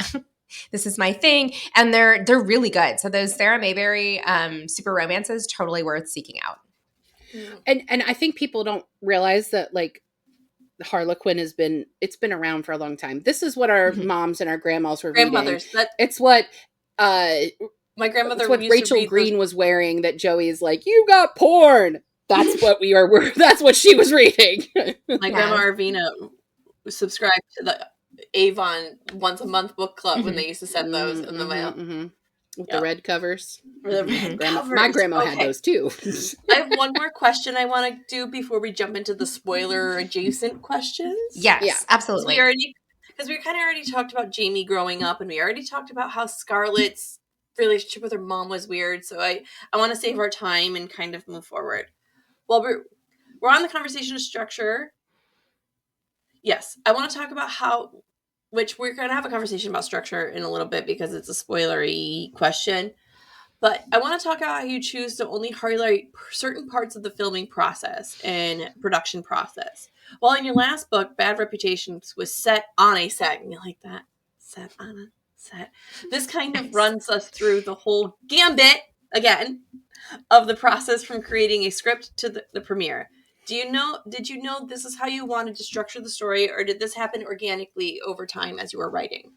C: this is my thing, and they're really good. So those Sarah Mayberry super romances, totally worth seeking out.
B: And I think people don't realize that like Harlequin it's been around for a long time. This is what our moms and our grandmas were reading. It's what
A: my grandmother
B: it's what Rachel Green was wearing that Joey's like, "You got porn." That's what we are. That's what she was reading.
A: My grandma Arvina subscribed to the Avon once a month book club when they used to send those in the mail.
B: With the red covers.
A: The red covers.
B: My grandma had those too.
A: I have one more question I want to do before we jump into the spoiler adjacent questions.
C: Yes, absolutely.
A: Because we kind of already talked about Jamie growing up, and we already talked about how Scarlett's relationship with her mom was weird. So I want to save our time and kind of move forward. Well, we're on the conversation of structure. Yes, I want to talk about which we're going to have a conversation about structure in a little bit because it's a spoilery question. But I want to talk about how you choose to only highlight certain parts of the filming process and production process. While in your last book, Bad Reputations was set on a set. And you like that? Set on a set. This kind of runs us through the whole gambit, again, of the process from creating a script to the premiere. Did you know this is how you wanted to structure the story, or did this happen organically over time as you were writing?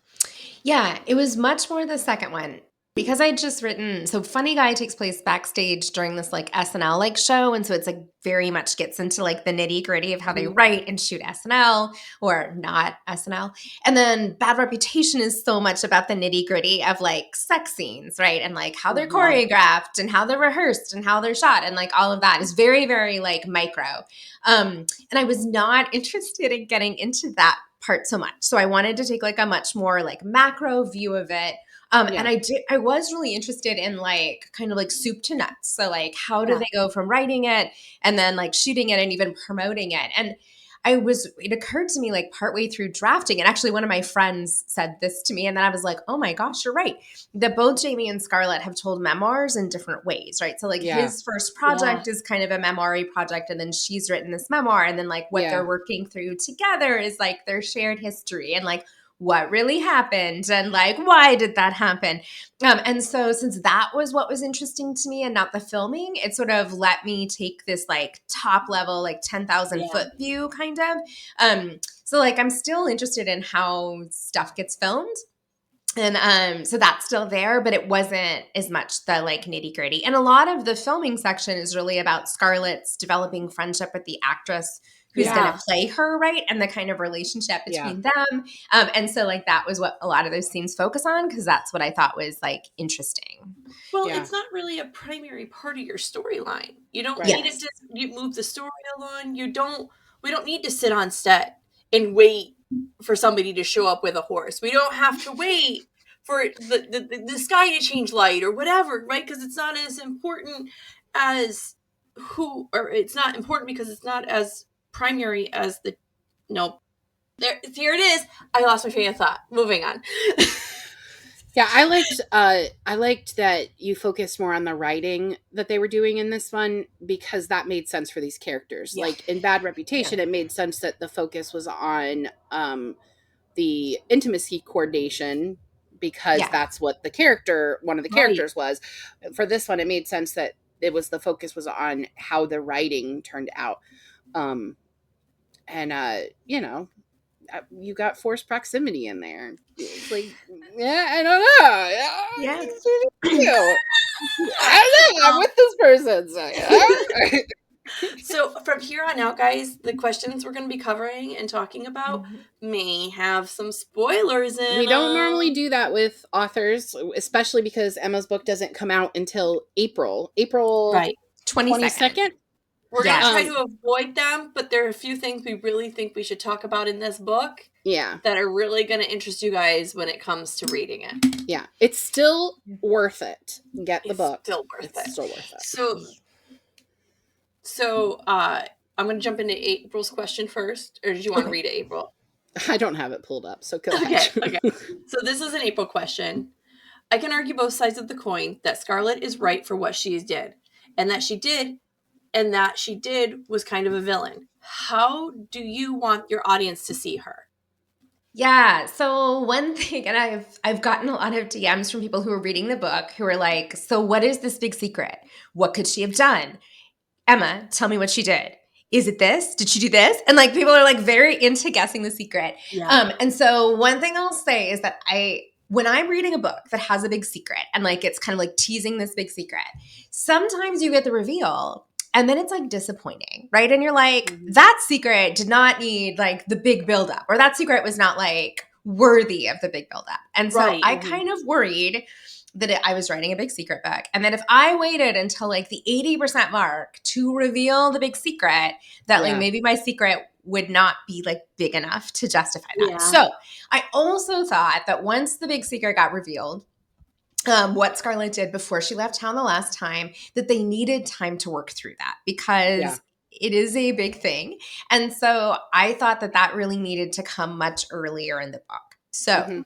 C: Yeah, it was much more the second one. Because I'd just written, so Funny Guy takes place backstage during this like SNL like show. And so it's like very much gets into like the nitty gritty of how they write and shoot SNL or not SNL. And then Bad Reputation is so much about the nitty gritty of like sex scenes, right? And like how they're choreographed and how they're rehearsed and how they're shot. And like all of that is very, very like micro. And I was not interested in getting into that part so much. So I wanted to take like a much more like macro view of it. And I was really interested in like kind of like soup to nuts. So like, how do they go from writing it and then like shooting it and even promoting it? And it occurred to me like partway through drafting, and actually one of my friends said this to me, and then I was like, oh my gosh, you're right. That both Jamie and Scarlett have told memoirs in different ways, right? So like his first project is kind of a memoir-y project, and then she's written this memoir, and then like what they're working through together is like their shared history and like what really happened and like why did that happen. And so since that was what was interesting to me and not the filming, it sort of let me take this like top level like 10,000 foot view kind of. So like I'm still interested in how stuff gets filmed. And so that's still there, but it wasn't as much the like nitty gritty. And a lot of the filming section is really about Scarlett's developing friendship with the actress who's going to play her, right? And the kind of relationship between them. And so like that was what a lot of those scenes focus on, because that's what I thought was like interesting.
A: Well, it's not really a primary part of your storyline. You don't need it to you move the story along. We don't need to sit on set and wait for somebody to show up with a horse. We don't have to wait for the sky to change light or whatever, right? Because it's not as important as it's not important because it's not as primary as the, no, here it is. I lost my train of thought. Moving on.
B: Yeah, I liked that you focused more on the writing that they were doing in this one, because that made sense for these characters.
A: Yeah.
B: Like in Bad Reputation, it made sense that the focus was on the intimacy coordination, because that's what one of the characters was. For this one, it made sense that the focus was on how the writing turned out. You got forced proximity in there. It's like, yeah, I don't know.
C: Yeah.
B: I don't know. I'm with this person.
A: So from here on out, guys, the questions we're going to be covering and talking about may have some spoilers in
B: We don't normally do that with authors, especially because Emma's book doesn't come out until April
A: right.
C: 22nd.
A: We're going to try to avoid them, but there are a few things we really think we should talk about in this book that are really going to interest you guys when it comes to reading it.
B: Yeah, it's still worth it. Get the book.
A: Still worth it. So I'm going to jump into April's question first, or did you want to read it, April?
B: I don't have it pulled up, so go ahead.
A: Okay. So this is an April question. I can argue both sides of the coin that Scarlett is right for what she did, and that she did was kind of a villain. How do you want your audience to see her?
C: Yeah. So one thing, and I've gotten a lot of DMs from people who are reading the book who are like, so what is this big secret? What could she have done? Emma, tell me what she did. Is it this? Did she do this? And like people are like very into guessing the secret.
A: Yeah.
C: And so one thing I'll say is that when I'm reading a book that has a big secret and like it's kind of like teasing this big secret, sometimes you get the reveal and then it's like disappointing, right? And you're like, that secret did not need like the big buildup, or that secret was not like worthy of the big buildup. And so I kind of worried that I was writing a big secret book. And then if I waited until like the 80% mark to reveal the big secret, that like maybe my secret would not be like big enough to justify that. Yeah. So I also thought that once the big secret got revealed, what Scarlett did before she left town the last time, that they needed time to work through that, because it is a big thing. And so I thought that really needed to come much earlier in the book. So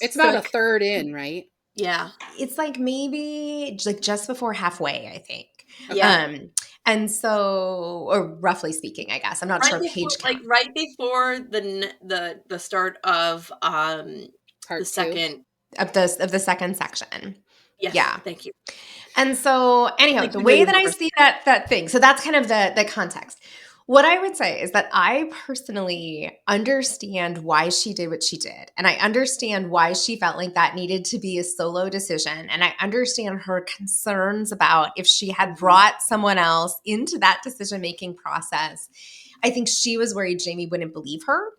A: it's
B: about a third in, right?
A: Yeah.
C: It's like maybe like just before halfway, I think.
A: Yeah.
C: And so, or roughly speaking, I guess. I'm not sure page count.
A: Like right before the start of
B: Part
A: second
C: of the second section.
A: Yes,
C: yeah.
A: Thank you.
C: And so anyhow, the way that I see that thing, so that's kind of the context. What I would say is that I personally understand why she did what she did. And I understand why she felt like that needed to be a solo decision. And I understand her concerns about if she had brought someone else into that decision-making process. I think she was worried Jamie wouldn't believe her.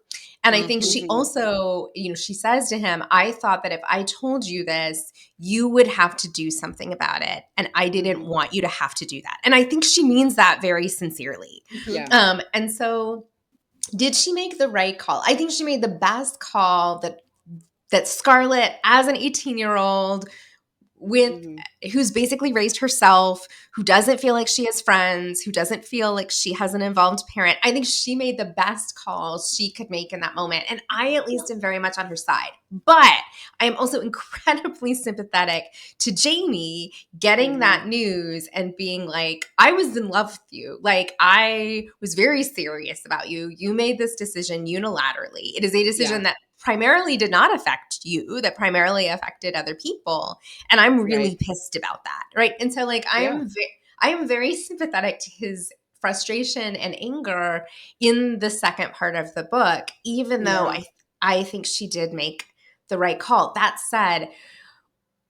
C: And I think she also, she says to him, I thought that if I told you this, you would have to do something about it. And I didn't want you to have to do that. And I think she means that very sincerely.
B: Yeah.
C: And so did she make the right call? I think she made the best call that Scarlett, as an 18-year-old, who's basically raised herself, who doesn't feel like she has friends, who doesn't feel like she has an involved parent. I think she made the best call she could make in that moment. And I at least am very much on her side. But I am also incredibly sympathetic to Jamie getting that news and being like, I was in love with you. Like, I was very serious about you. You made this decision unilaterally. It is a decision that primarily did not affect you, that primarily affected other people. And I'm really pissed about that. Right. And so like, I am very sympathetic to his frustration and anger in the second part of the book, even though I think she did make the right call. That said,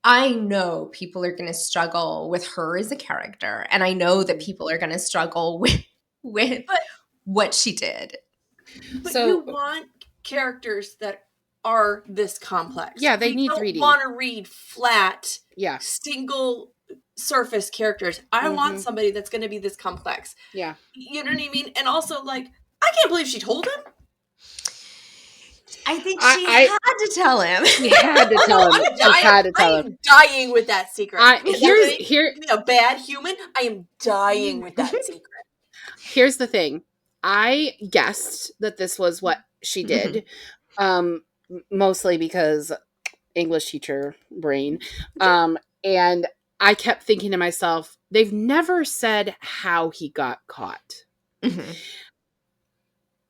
C: I know people are going to struggle with her as a character. And I know that people are going to struggle with what she did.
A: But you want characters that are this complex.
B: Yeah, they need 3D.
A: I don't want to read flat, single surface characters. I want somebody that's going to be this complex.
B: Yeah.
A: You know what I mean? And also, like, I can't believe she told him.
C: I think she had to tell him.
B: She had to tell him.
A: I am dying with that secret.
B: Here,
A: a bad human. I am dying with that secret.
B: Here's the thing. I guessed that this was what she did, mostly because English teacher brain, and I kept thinking to myself, they've never said how he got caught.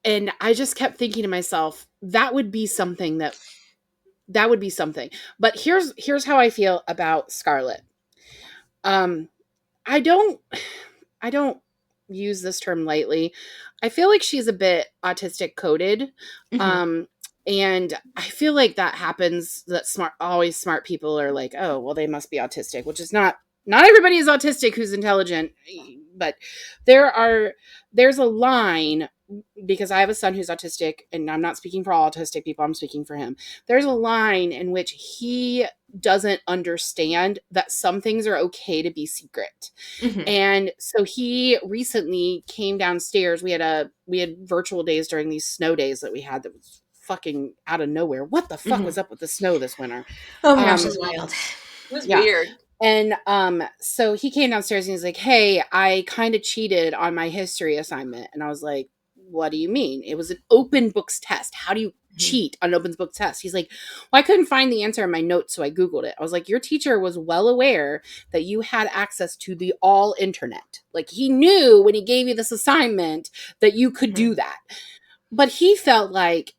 B: And I just kept thinking to myself, that would be something. But here's how I feel about Scarlett. I don't use this term lightly. I feel like she's a bit autistic coded. And I feel like that happens, that smart people are like, oh, well, they must be autistic, which is not everybody is autistic who's intelligent, but there's a line, because I have a son who's autistic, and I'm not speaking for all autistic people, I'm speaking for him. There's a line in which he doesn't understand that some things are okay to be secret. And so he recently came downstairs. We had virtual days during these snow days that we had that was fucking out of nowhere. What the fuck was up with the snow this winter?
C: Oh my gosh, it's wild.
A: It was weird.
B: And so he came downstairs and he's like, hey, I kind of cheated on my history assignment. And I was like, what do you mean? It was an open books test. How do you cheat on an open book test? He's like, well, I couldn't find the answer in my notes, so I Googled it. I was like, your teacher was well aware that you had access to the all internet. Like, he knew when he gave you this assignment that you could do that. But he felt like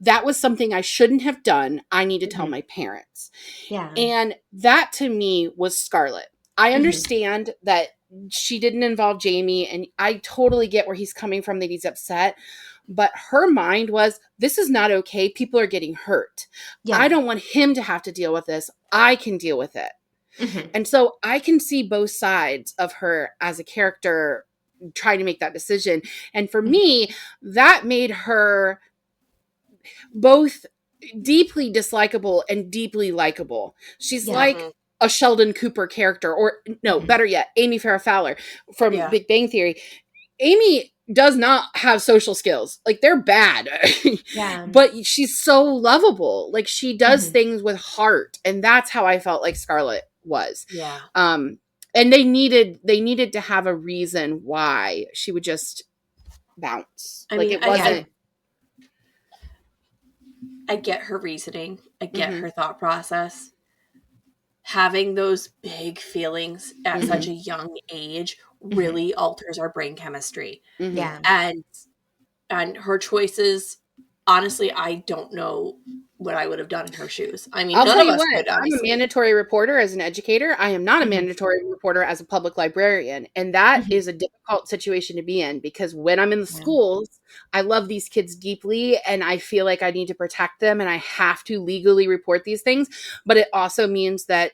B: that was something I shouldn't have done. I need to tell my parents.
C: Yeah.
B: And that to me was Scarlett. I understand that she didn't involve Jamie, and I totally get where he's coming from, that he's upset. But her mind was, this is not okay. People are getting hurt. Yeah. I don't want him to have to deal with this. I can deal with it. And so I can see both sides of her as a character trying to make that decision. And for me, that made her both deeply dislikable and deeply likable. She's like a Sheldon Cooper character, or no, better yet, Amy Farrah Fowler from Big Bang Theory. Amy does not have social skills. Like, they're bad. But she's so lovable. Like, she does things with heart. And that's how I felt like Scarlett was. Yeah. And they needed to have a reason why she would just bounce. I mean, it wasn't.
A: I get her reasoning. I get her thought process. Having those big feelings at such a young age really alters our brain chemistry.
C: Yeah.
A: And her choices, honestly, I don't know what I would have done in her shoes. I mean,
B: I'll tell you what, I'm a mandatory reporter as an educator. I am not a mandatory reporter as a public librarian. And that is a difficult situation to be in, because when I'm in the schools, I love these kids deeply and I feel like I need to protect them and I have to legally report these things. But it also means that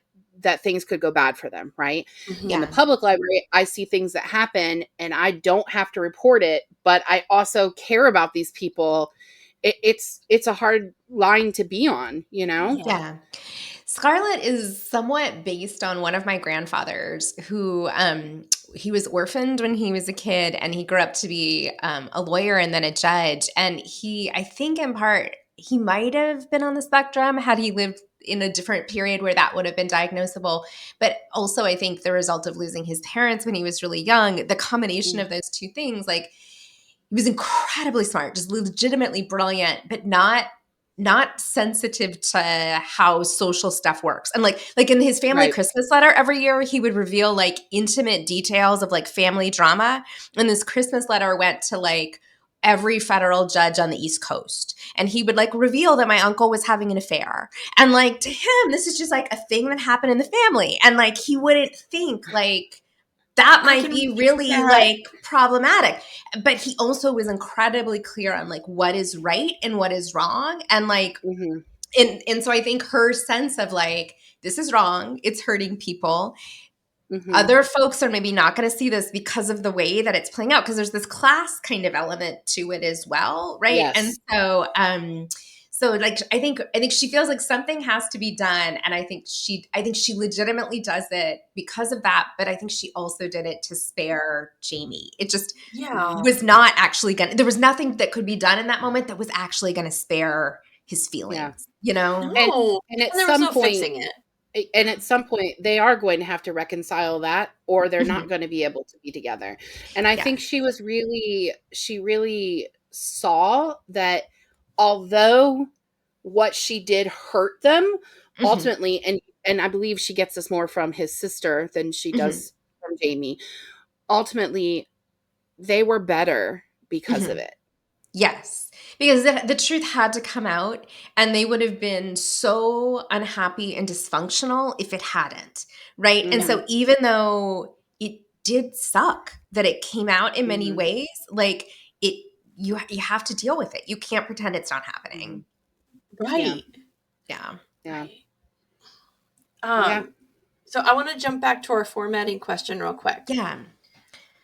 B: things could go bad for them, right? In the public library, I see things that happen and I don't have to report it, but I also care about these people. It's a hard line to be on, you know?
C: Yeah. Scarlett is somewhat based on one of my grandfathers who he was orphaned when he was a kid, and he grew up to be a lawyer and then a judge. And I think in part, he might have been on the spectrum had he lived in a different period where that would have been diagnosable. But also, I think the result of losing his parents when he was really young, the combination of those two things, like, he was incredibly smart, just legitimately brilliant, but not sensitive to how social stuff works. And like in his family Christmas letter every year, he would reveal like intimate details of like family drama. And this Christmas letter went to like every federal judge on the East Coast. And he would like reveal that my uncle was having an affair. And like, to him, this is just like a thing that happened in the family. And like, he wouldn't think like that might be really like problematic. But he also was incredibly clear on like what is right and what is wrong. And like, and so I think her sense of like, this is wrong, it's hurting people. Other folks are maybe not going to see this because of the way that it's playing out, because there's this class kind of element to it as well, right? Yes. And so like I think she feels like something has to be done, and I think she legitimately does it because of that, but I think she also did it to spare Jamie. It just was not actually there was nothing that could be done in that moment that was actually going to spare his feelings,
B: Yeah.
C: you know?
A: No.
B: And at
A: there was
B: some
A: no
B: point,
A: fixing it.
B: and at some point they are going to have to reconcile that, or they're not going to be able to be together. And I think she really saw that although what she did hurt them ultimately, and I believe she gets this more from his sister than she does from Jamie, ultimately they were better because of it.
C: Yes, because the truth had to come out, and they would have been so unhappy and dysfunctional if it hadn't, right? And so even though it did suck that it came out in many ways, like you have to deal with it. You can't pretend it's not happening.
A: Right.
C: Yeah.
B: Yeah.
A: So I want to jump back to our formatting question real quick.
C: Yeah.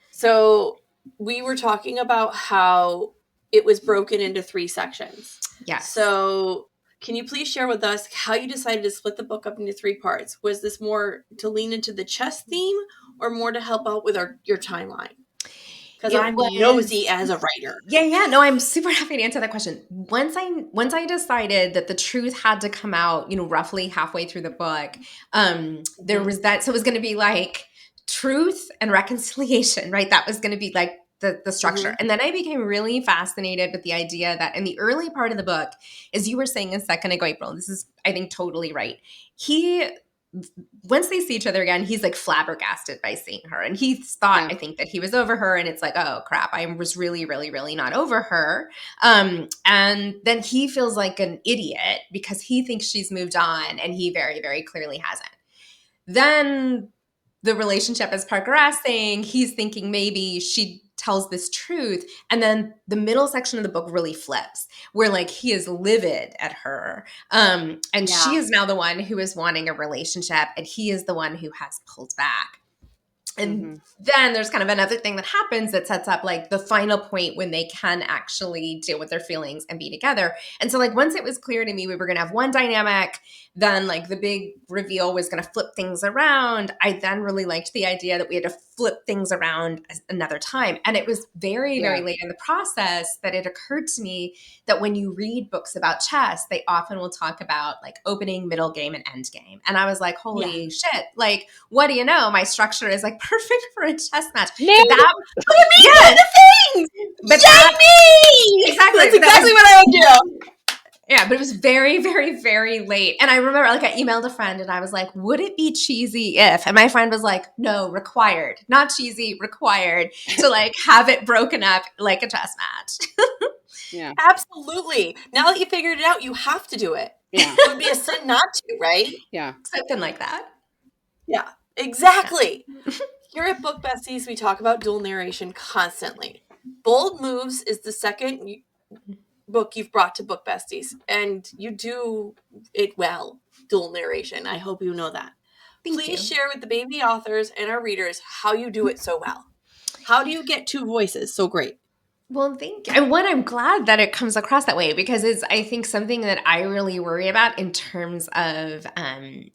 A: So we were talking about how it was broken into 3 sections.
C: Yes.
A: So can you please share with us how you decided to split the book up into 3 parts? Was this more to lean into the chess theme or more to help out with your timeline? Because I'm nosy as a writer.
C: Yeah. No, I'm super happy to answer that question. Once I decided that the truth had to come out, roughly halfway through the book, there was that. So it was going to be like truth and reconciliation, right? That was going to be like the structure. And then I became really fascinated with the idea that in the early part of the book, as you were saying a second ago, April, this is, I think, totally right. Once they see each other again, he's like flabbergasted by seeing her. And he thought, I think, that he was over her. And it's like, oh, crap, I was really, really, really not over her. And then he feels like an idiot because he thinks she's moved on and he very, very clearly hasn't. Then the relationship is progressing. He's thinking maybe she tells this truth. And then the middle section of the book really flips where like he is livid at her. And she is now the one who is wanting a relationship and he is the one who has pulled back. And then there's kind of another thing that happens that sets up like the final point when they can actually deal with their feelings and be together. And so like once it was clear to me we were going to have one dynamic, then like the big reveal was going to flip things around. I then really liked the idea that we had to flip things around another time. And it was very, very late in the process that it occurred to me that when you read books about chess, they often will talk about like opening, middle game, and end game. And I was like, holy shit, like, what do you know? My structure is like perfect for a chess match.
A: Name the things!
C: But
A: Jamie!
C: Exactly.
A: That's exactly what I would do.
C: Yeah, but it was very, very, very late. And I remember like I emailed a friend and I was like, would it be cheesy if? And my friend was like, no, required. Not cheesy, required to like have it broken up like a chess match.
B: Yeah.
A: Absolutely. Now that you figured it out, you have to do it.
B: Yeah.
A: It would be a sin not to, right?
B: Yeah.
C: Something like that.
A: Yeah, exactly. Here at Book Besties, we talk about dual narration constantly. Bold Moves is the second book you've brought to Book Besties, and you do it well, dual narration. I hope you know that. Please share with the baby authors and our readers how you do it so well. How do you get 2 voices so great?
C: Well, thank you. And I'm glad that it comes across that way because it's, I think, something that I really worry about in terms of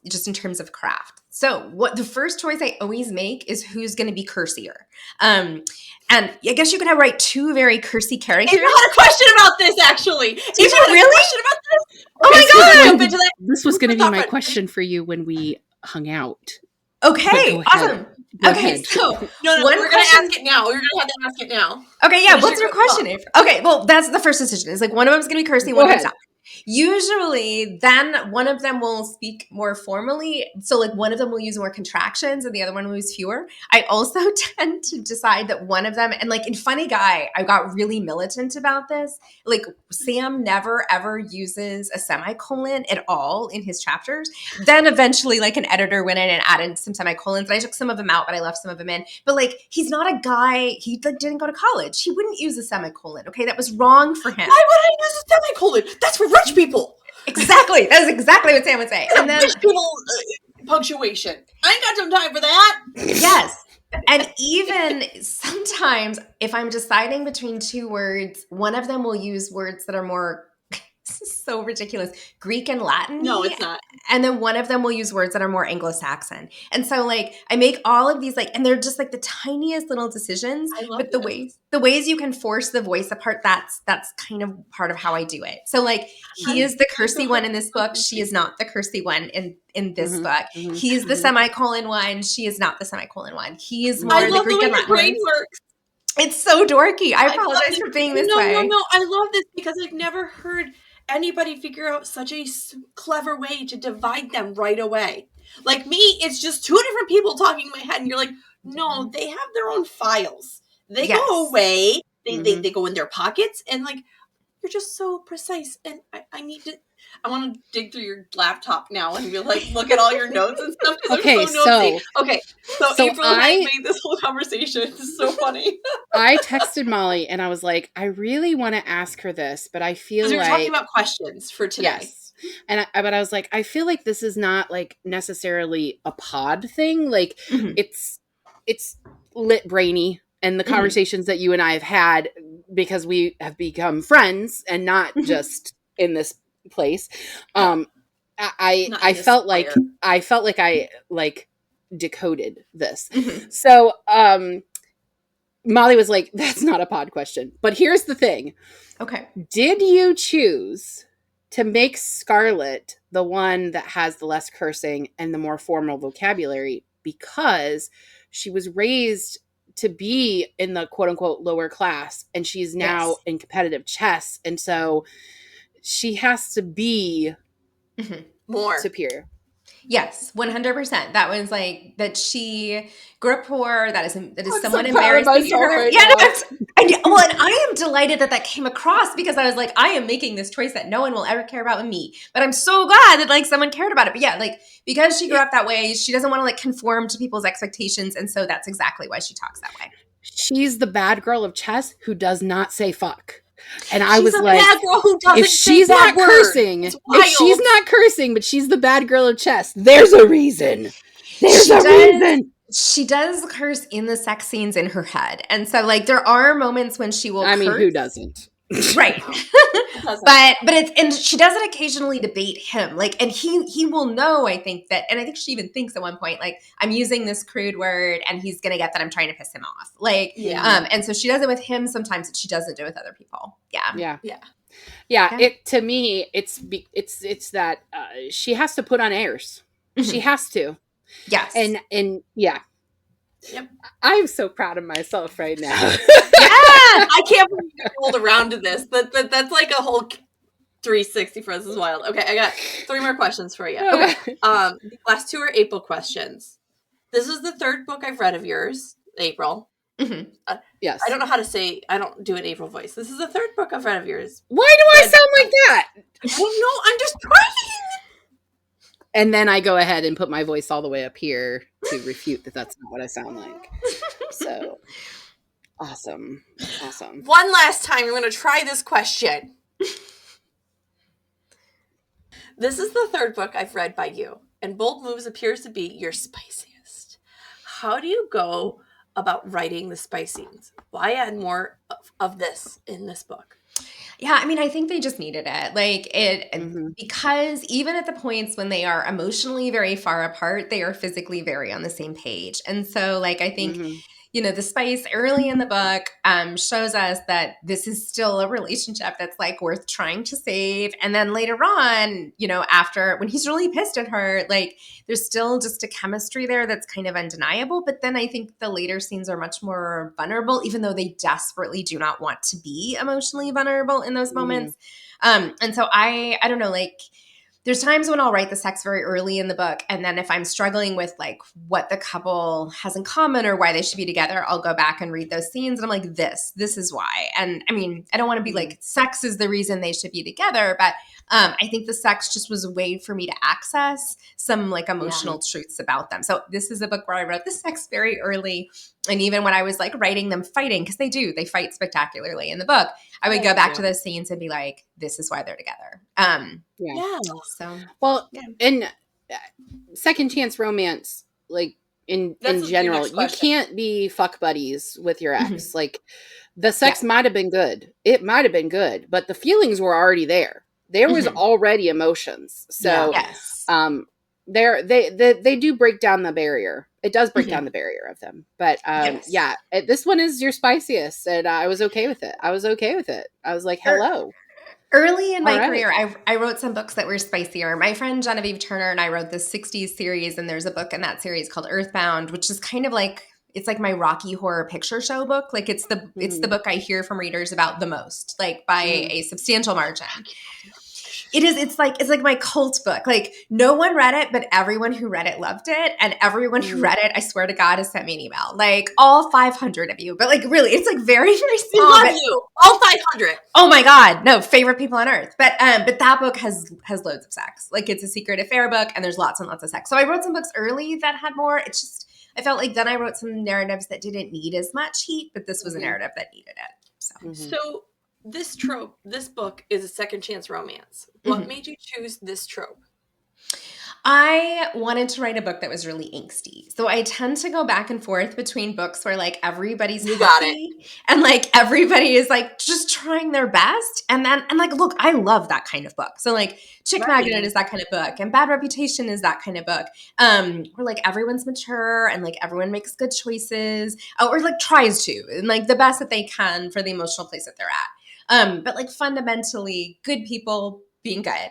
C: just in terms of craft. So what the first choice I always make is who's going to be cursier. And I guess you can write 2 very cursy characters.
A: I had a question about this, actually.
C: Did you really?
A: Question about this?
C: Oh my God.
B: This was going to be my question for you when we hung out.
C: Okay, awesome.
B: Go
C: okay,
B: ahead.
C: so
A: we're going to ask it now. We're going to have to ask it now.
C: Okay, yeah. What's your question? Okay, well, that's the first decision. It's like one of them is going to be cursy, one of them's not. Usually, then one of them will speak more formally. So, like, one of them will use more contractions and the other one will use fewer. I also tend to decide that one of them, and like in Funny Guy, I got really militant about this. Like, Sam never ever uses a semicolon at all in his chapters. Then eventually, like, an editor went in and added some semicolons. And I took some of them out, but I left some of them in. But like, he's not a guy. He like didn't go to college. He wouldn't use a semicolon. Okay, that was wrong for him.
A: Why would I use a semicolon? That's for rich people.
C: Exactly. That is exactly what Sam would say. And then
A: rich people punctuation. I ain't got some time for that.
C: Yes. And even sometimes if I'm deciding between 2 words, one of them will use words that are more This is so ridiculous. Greek and Latin.
A: No, it's not.
C: And then one of them will use words that are more Anglo-Saxon. And so like I make all of these like, and they're just like the tiniest little decisions.
A: I love
C: but the ways you can force the voice apart, that's kind of part of how I do it. So like he is the cursey one in this book. She is not the cursey one in this book. He's the semicolon one. She is not the semicolon one. He is more the Greek and Latin
A: brain works.
C: It's so dorky. I apologize for being this way.
A: No. I love this because I've never heard anybody figure out such a clever way to divide them right away. Like me, it's just two different people talking in my head, and you're like, no, they have their own files. They go away. They go in their pockets, and like you're just so precise. And I want to dig through your laptop now and be like, look at all your notes and stuff.
B: Okay, so
A: April and I made this whole conversation. It's so funny.
B: I texted Molly and I was like, I really want to ask her this, but I feel like
A: we're talking about questions for today.
B: Yes. But I was like, I feel like this is not like necessarily a pod thing. Like it's lit brainy, and the conversations that you and I have had because we have become friends and not just in this place. I felt like I decoded this. So Molly was like, that's not a pod question. But here's the thing.
C: Okay.
B: Did you choose to make Scarlett the one that has the less cursing and the more formal vocabulary because she was raised to be in the quote unquote lower class, and she's now in competitive chess, and so she has to be
A: more
B: superior?
C: Yes, 100%. That was like that she grew up poor. That is somewhat
B: so
C: embarrassing for her.
B: Right
C: and I am delighted that came across because I was like, I am making this choice that no one will ever care about with me. But I'm so glad that like someone cared about it. But yeah, like because she grew up that way, she doesn't want to like conform to people's expectations, and so that's exactly why she talks that way.
B: She's the bad girl of chess who does not say fuck. And I was like,
A: if
B: she's not cursing, but she's the bad girl of chess, there's a reason.
C: She does curse in the sex scenes in her head. And so like there are moments when she will curse.
B: I mean, who doesn't?
C: Right. but and she does it occasionally to bait him. Like, and he will know, I think that, and I think she even thinks at one point, like, I'm using this crude word and he's going to get that I'm trying to piss him off. Like, and so she does it with him sometimes that she doesn't do with other people. Yeah.
B: It, to me, it's that she has to put on airs. She has to.
C: Yes.
B: And yeah.
A: Yep.
B: I'm so proud of myself right now.
A: I can't believe you rolled around to this. That's like a whole 360 for us. This is wild. Okay, I got 3 more questions for you.
B: Okay.
A: The last 2 are April questions. This is the 3rd book I've read of yours, April.
B: Yes.
A: I don't know how to say. I don't do an April voice. This is the 3rd book I've read of yours.
B: Why do I sound like that?
A: I don't know. I'm just trying.
B: And then I go ahead and put my voice all the way up here to refute that that's not what I sound like. So, awesome.
A: One last time, I'm going to try this question. This is the 3rd book I've read by you, and Bold Moves appears to be your spiciest. How do you go about writing the spice scenes? Why add more of this in this book?
C: Yeah, I mean, I think they just needed it. Like because even at the points when they are emotionally very far apart, they are physically very on the same page. And so like, I think, the spice early in the book shows us that this is still a relationship that's like worth trying to save. And then later on, after when he's really pissed at her, like there's still just a chemistry there that's kind of undeniable. But then I think the later scenes are much more vulnerable, even though they desperately do not want to be emotionally vulnerable in those moments. And so I don't know, like there's times when I'll write the sex very early in the book. And then if I'm struggling with like what the couple has in common or why they should be together, I'll go back and read those scenes. And I'm like, this is why. And I mean, I don't want to be like sex is the reason they should be together, but I think the sex just was a way for me to access some like emotional truths about them. So this is a book where I wrote the sex very early. And even when I was like writing them fighting, because they fight spectacularly in the book, I would go back to those scenes and be like, this is why they're together. So,
B: well, in second chance romance, like in general, you can't be fuck buddies with your ex. Like the sex might have been good. It might have been good, but the feelings were already there. there was already emotions. So
C: yes.
B: they do break down the barrier. It does break down the barrier of them. But this one is your spiciest, and I was okay with it. I was like, hello.
C: Early in my career, I wrote some books that were spicier. My friend Genevieve Turner and I wrote this 60s series, and there's a book in that series called Earthbound, which is kind of like, it's like my Rocky Horror Picture Show book. Like it's the book I hear from readers about the most, like by a substantial margin. It's like my cult book. Like no one read it, but everyone who read it loved it. And everyone who read it, I swear to God, has sent me an email. Like all 500 of you. But like really, it's like very, very small.
A: We love you. All 500.
C: Oh my God. No, favorite people on earth. But that book has loads of sex. Like it's a secret affair book and there's lots and lots of sex. So I wrote some books early that had more. It's just, I felt like then I wrote some narratives that didn't need as much heat, but this was a narrative that needed it.
A: So this trope, this book is a second chance romance. What made you choose this trope?
C: I wanted to write a book that was really angsty. So I tend to go back and forth between books where like everybody's happy and like everybody is like just trying their best. And like, look, I love that kind of book. So like Chick Magnet is that kind of book and Bad Reputation is that kind of book. Where like everyone's mature and like everyone makes good choices or like tries to and like the best that they can for the emotional place that they're at. But like fundamentally good people being good.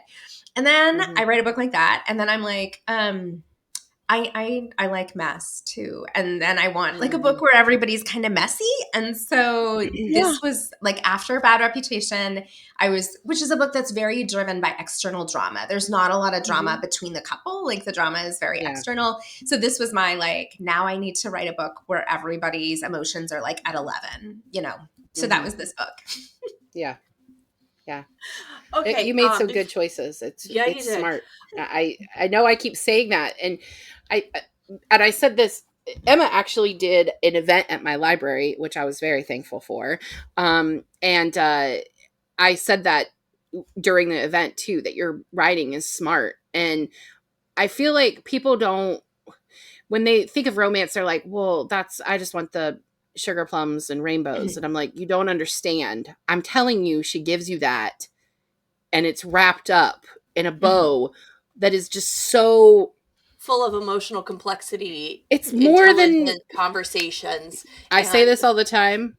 C: And then I write a book like that. And then I'm like, I like mess too. And then I want like a book where everybody's kind of messy. And so this was like after Bad Reputation, which is a book that's very driven by external drama. There's not a lot of drama between the couple. Like the drama is very external. So this was my like, now I need to write a book where everybody's emotions are like at 11, So that was this book.
B: Yeah. Yeah.
A: Okay.
B: You made some good choices. It's smart. I know I keep saying that. And I said this, Emma actually did an event at my library, which I was very thankful for. And I said that during the event too, that your writing is smart. And I feel like people don't, when they think of romance, they're like, well, I just want the sugar plums and rainbows. And I'm like, you don't understand. I'm telling you, she gives you that. And it's wrapped up in a bow that is just so
A: full of emotional complexity.
B: It's more than
A: conversations.
B: I say this all the time.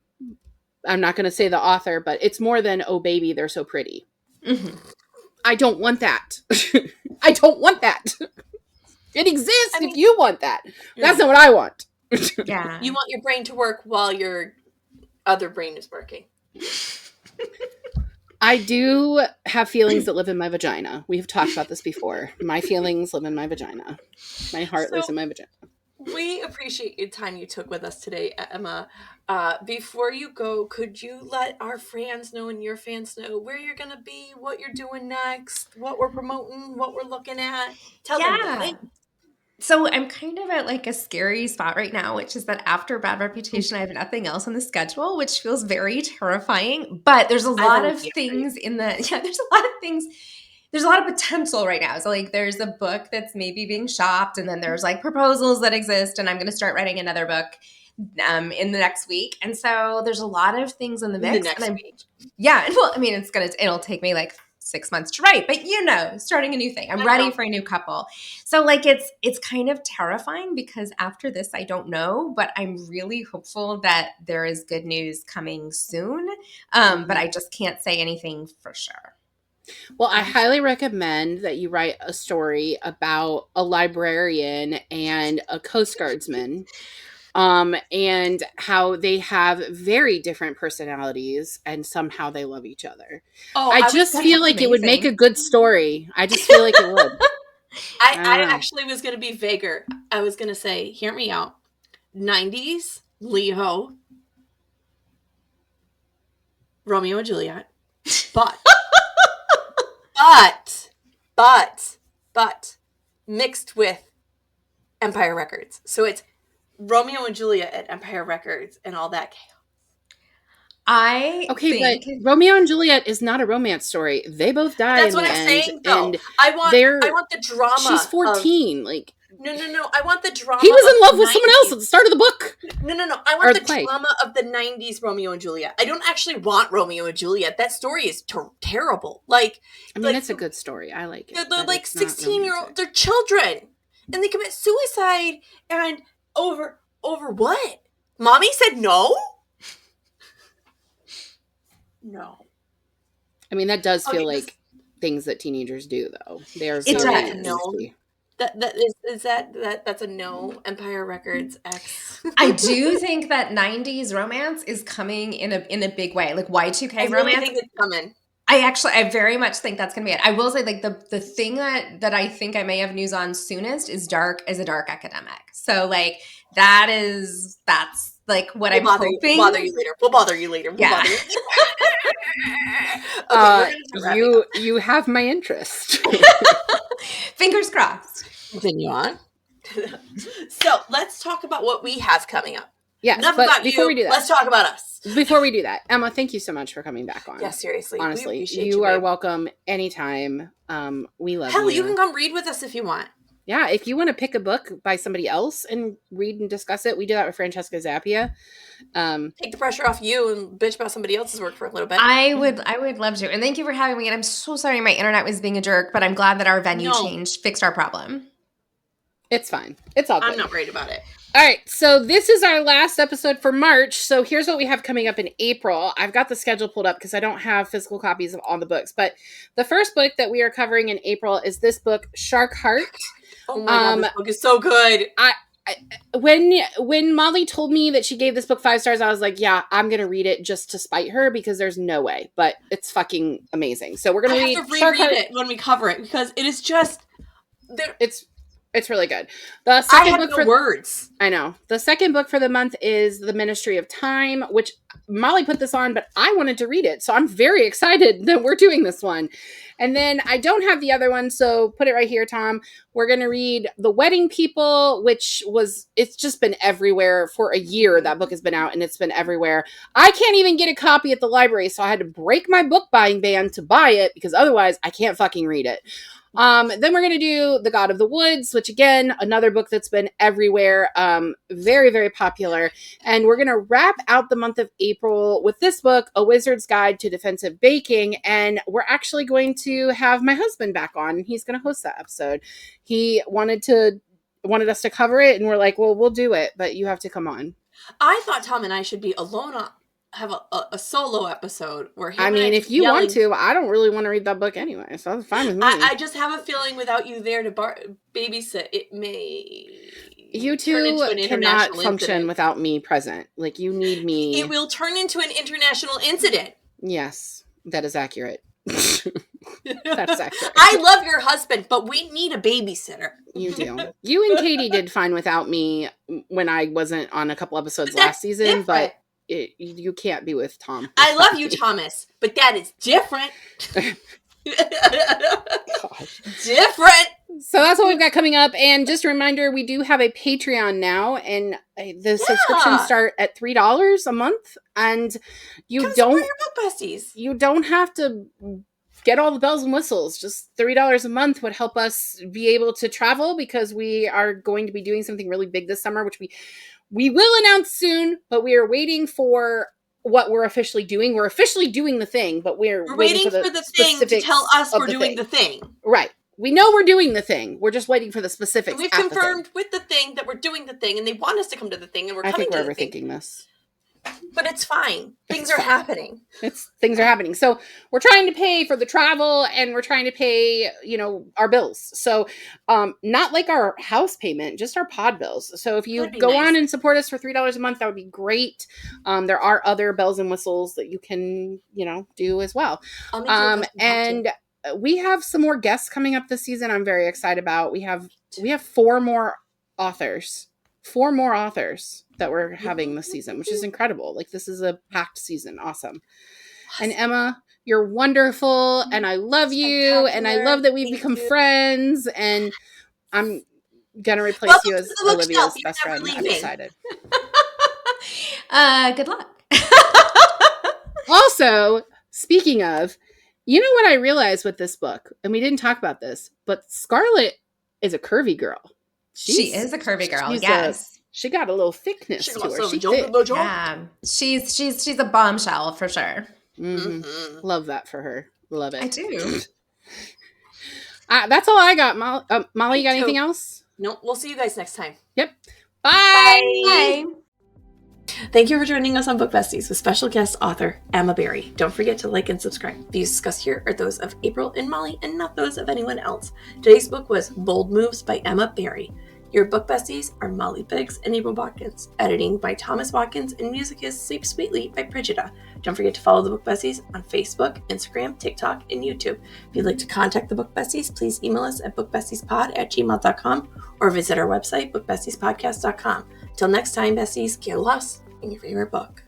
B: I'm not going to say the author, but it's more than, oh baby, they're so pretty. I don't want that. I don't want that. It exists if you want that. That's not what I want.
C: Yeah.
A: You want your brain to work while your other brain is working.
B: I do have feelings that live in my vagina. We've talked about this before. My feelings live in my vagina. My heart lives in my vagina.
A: We appreciate your time you took with us today, Emma. Before you go, could you let our fans know and your fans know where you're going to be, what you're doing next, what we're promoting, what we're looking at? Tell them the thing.
C: So I'm kind of at like a scary spot right now, which is that after Bad Reputation, I have nothing else on the schedule, which feels very terrifying. But there's a lot of things there's a lot of things. There's a lot of potential right now. So like there's a book that's maybe being shopped and then there's like proposals that exist and I'm going to start writing another book in the next week. And so there's a lot of things in the mix.
A: Week.
C: Yeah. Well, I mean, it'll take me like 6 months to write, but starting a new thing. I'm ready for a new couple. So like it's kind of terrifying because after this, I don't know, but I'm really hopeful that there is good news coming soon. But I just can't say anything for sure.
B: Well, I highly recommend that you write a story about a librarian and a Coast Guardsman. And how they have very different personalities and somehow they love each other. Oh, I just feel like it would make a good story. I just feel like it would.
A: I actually was going to be vaguer. I was going to say, hear me out. 90s, Leo, Romeo and Juliet, but mixed with Empire Records. So it's Romeo and Juliet at Empire Records and all that chaos.
B: But Romeo and Juliet is not a romance story. They both die.
A: That's what I'm saying, though. I want the drama.
B: She's 14.
A: No. I want the drama.
B: He was in love with someone else at the start of the book.
A: No. I want the trauma of the 90s Romeo and Juliet. I don't actually want Romeo and Juliet. That story is terrible. Like,
B: I mean, it's a good story. I like it.
A: They're like 16-year-old. They're children, and they commit suicide. And over what? Mommy said no. No.
B: I mean, that does feel like things that teenagers do, though. They are
A: very
B: nasty.
A: That's a no. Empire Records X.
C: I do think that 90s romance is coming in a big way. Like Y2K
A: I
C: romance.
A: really think it's coming.
C: I very much think that's gonna be it. I will say, like, the thing that I think I may have news on soonest is a dark academic. So like that's like what I'm hoping.
A: We'll bother you later.
C: Yeah.
A: Okay,
B: you have my interest.
C: Fingers crossed.
A: Continue on. So let's talk about what we have coming up.
B: Yes,
A: enough
B: but
A: about
B: before
A: you.
B: We do that,
A: let's talk about us.
B: Before we do that, Emma, thank you so much for coming back on.
A: Yeah, seriously.
B: Honestly, you are welcome anytime. We love you.
A: Hell, you can come read with us if you want.
B: Yeah, if you want to pick a book by somebody else and read and discuss it, we do that with Francesca Zappia.
A: Take the pressure off you and bitch about somebody else's work for a little bit.
C: I would love to. And thank you for having me. And I'm so sorry my internet was being a jerk, but I'm glad that our venue fixed our problem.
B: It's fine. It's all good.
A: I'm not worried about it.
B: All right, so this is our last episode for March. So here's what we have coming up in April. I've got the schedule pulled up because I don't have physical copies of all the books. But the first book that we are covering in April is this book, Shark Heart.
A: Oh my God, this book is so good.
B: When Molly told me that she gave this book 5 stars, I was like, yeah, I'm going to read it just to spite her because there's no way. But it's fucking amazing. So we're going to read
A: Shark Heart it when we cover it because it is just...
B: It's really good. The second book for
A: words.
B: I know. The second book for the month is The Ministry of Time, which Molly put this on, but I wanted to read it. So I'm very excited that we're doing this one. And then I don't have the other one, so put it right here, Tom. We're going to read The Wedding People, it's just been everywhere for a year. That book has been out and it's been everywhere. I can't even get a copy at the library, so I had to break my book buying ban to buy it because otherwise I can't fucking read it. Then we're going to do The God of the Woods, which again, another book that's been everywhere, very, very popular. And we're going to wrap out the month of April with this book, A Wizard's Guide to Defensive Baking. And we're actually going to have my husband back on. He's going to host that episode. He wanted us to cover it. And we're like, well, we'll do it, but you have to come on.
A: I thought Tom and I should be alone have a solo episode where
B: if you want to, I don't really want to read that book anyway, so that's fine with me.
A: I just have a feeling without you there to babysit, it may...
B: You two cannot function without me present. Like, you need me.
A: It will turn into an international incident.
B: Yes, that is accurate. That's accurate.
A: I love your husband, but we need a babysitter.
B: You do. You and Katie did fine without me when I wasn't on a couple episodes last season, different. But... you can't be with Tom.
A: I love you, Thomas, but that is different. Different.
B: So that's what we've got coming up. And just a reminder, we do have a Patreon now, and the subscriptions start at $3 a month. And you don't have to get all the bells and whistles. Just $3 a month would help us be able to travel because we are going to be doing something really big this summer, which we will announce soon, but we are waiting for what we're officially doing. We're officially doing the thing, but we're waiting for the thing
A: to tell us we're doing the thing.
B: Right. We know we're doing the thing. We're just waiting for the specifics.
A: And we've confirmed with the thing that we're doing the thing, and they want us to come to the thing, and we're coming to the thing.
B: I think we're overthinking this.
A: But it's fine. Things are happening.
B: Things are happening. So we're trying to pay for the travel and we're trying to pay, our bills. So not like our house payment, just our pod bills. So if you go on and support us for $3 a month, that would be great. There are other bells and whistles that you can, do as well. And we have some more guests coming up this season. I'm very excited about. We have 4 more authors. 4 more authors that we're having this season, which is incredible. Like, this is a packed season. Awesome. And Emma, you're wonderful, and I love you, and I love that we've become friends, and I'm gonna replace you as Olivia's best friend. I'm excited.
C: Good luck.
B: Also, speaking of, you know what I realized with this book, and we didn't talk about this, but Scarlett is a curvy girl.
C: She is a curvy girl, yes.
B: She got a little thickness to her. She thick.
C: Yeah, she's a bombshell for sure.
B: Mm-hmm. Love that for her. Love it.
C: I do.
B: That's all I got. Molly, you got anything else?
A: Nope. We'll see you guys next time.
B: Yep. Bye.
C: Bye.
A: Thank you for joining us on Book Besties with special guest author Emma Berry. Don't forget to like and subscribe. Views discussed here are those of April and Molly and not those of anyone else. Today's book was Bold Moves by Emma Berry. Your book besties are Molly Biggs and April Watkins. Editing by Thomas Watkins and music is Sleep Sweetly by Brigida. Don't forget to follow the Book Besties on Facebook, Instagram, TikTok, and YouTube. If you'd like to contact the Book Besties, please email us at bookbestiespod@gmail.com or visit our website, bookbestiespodcast.com. Till next time, besties, get lost in your favorite book.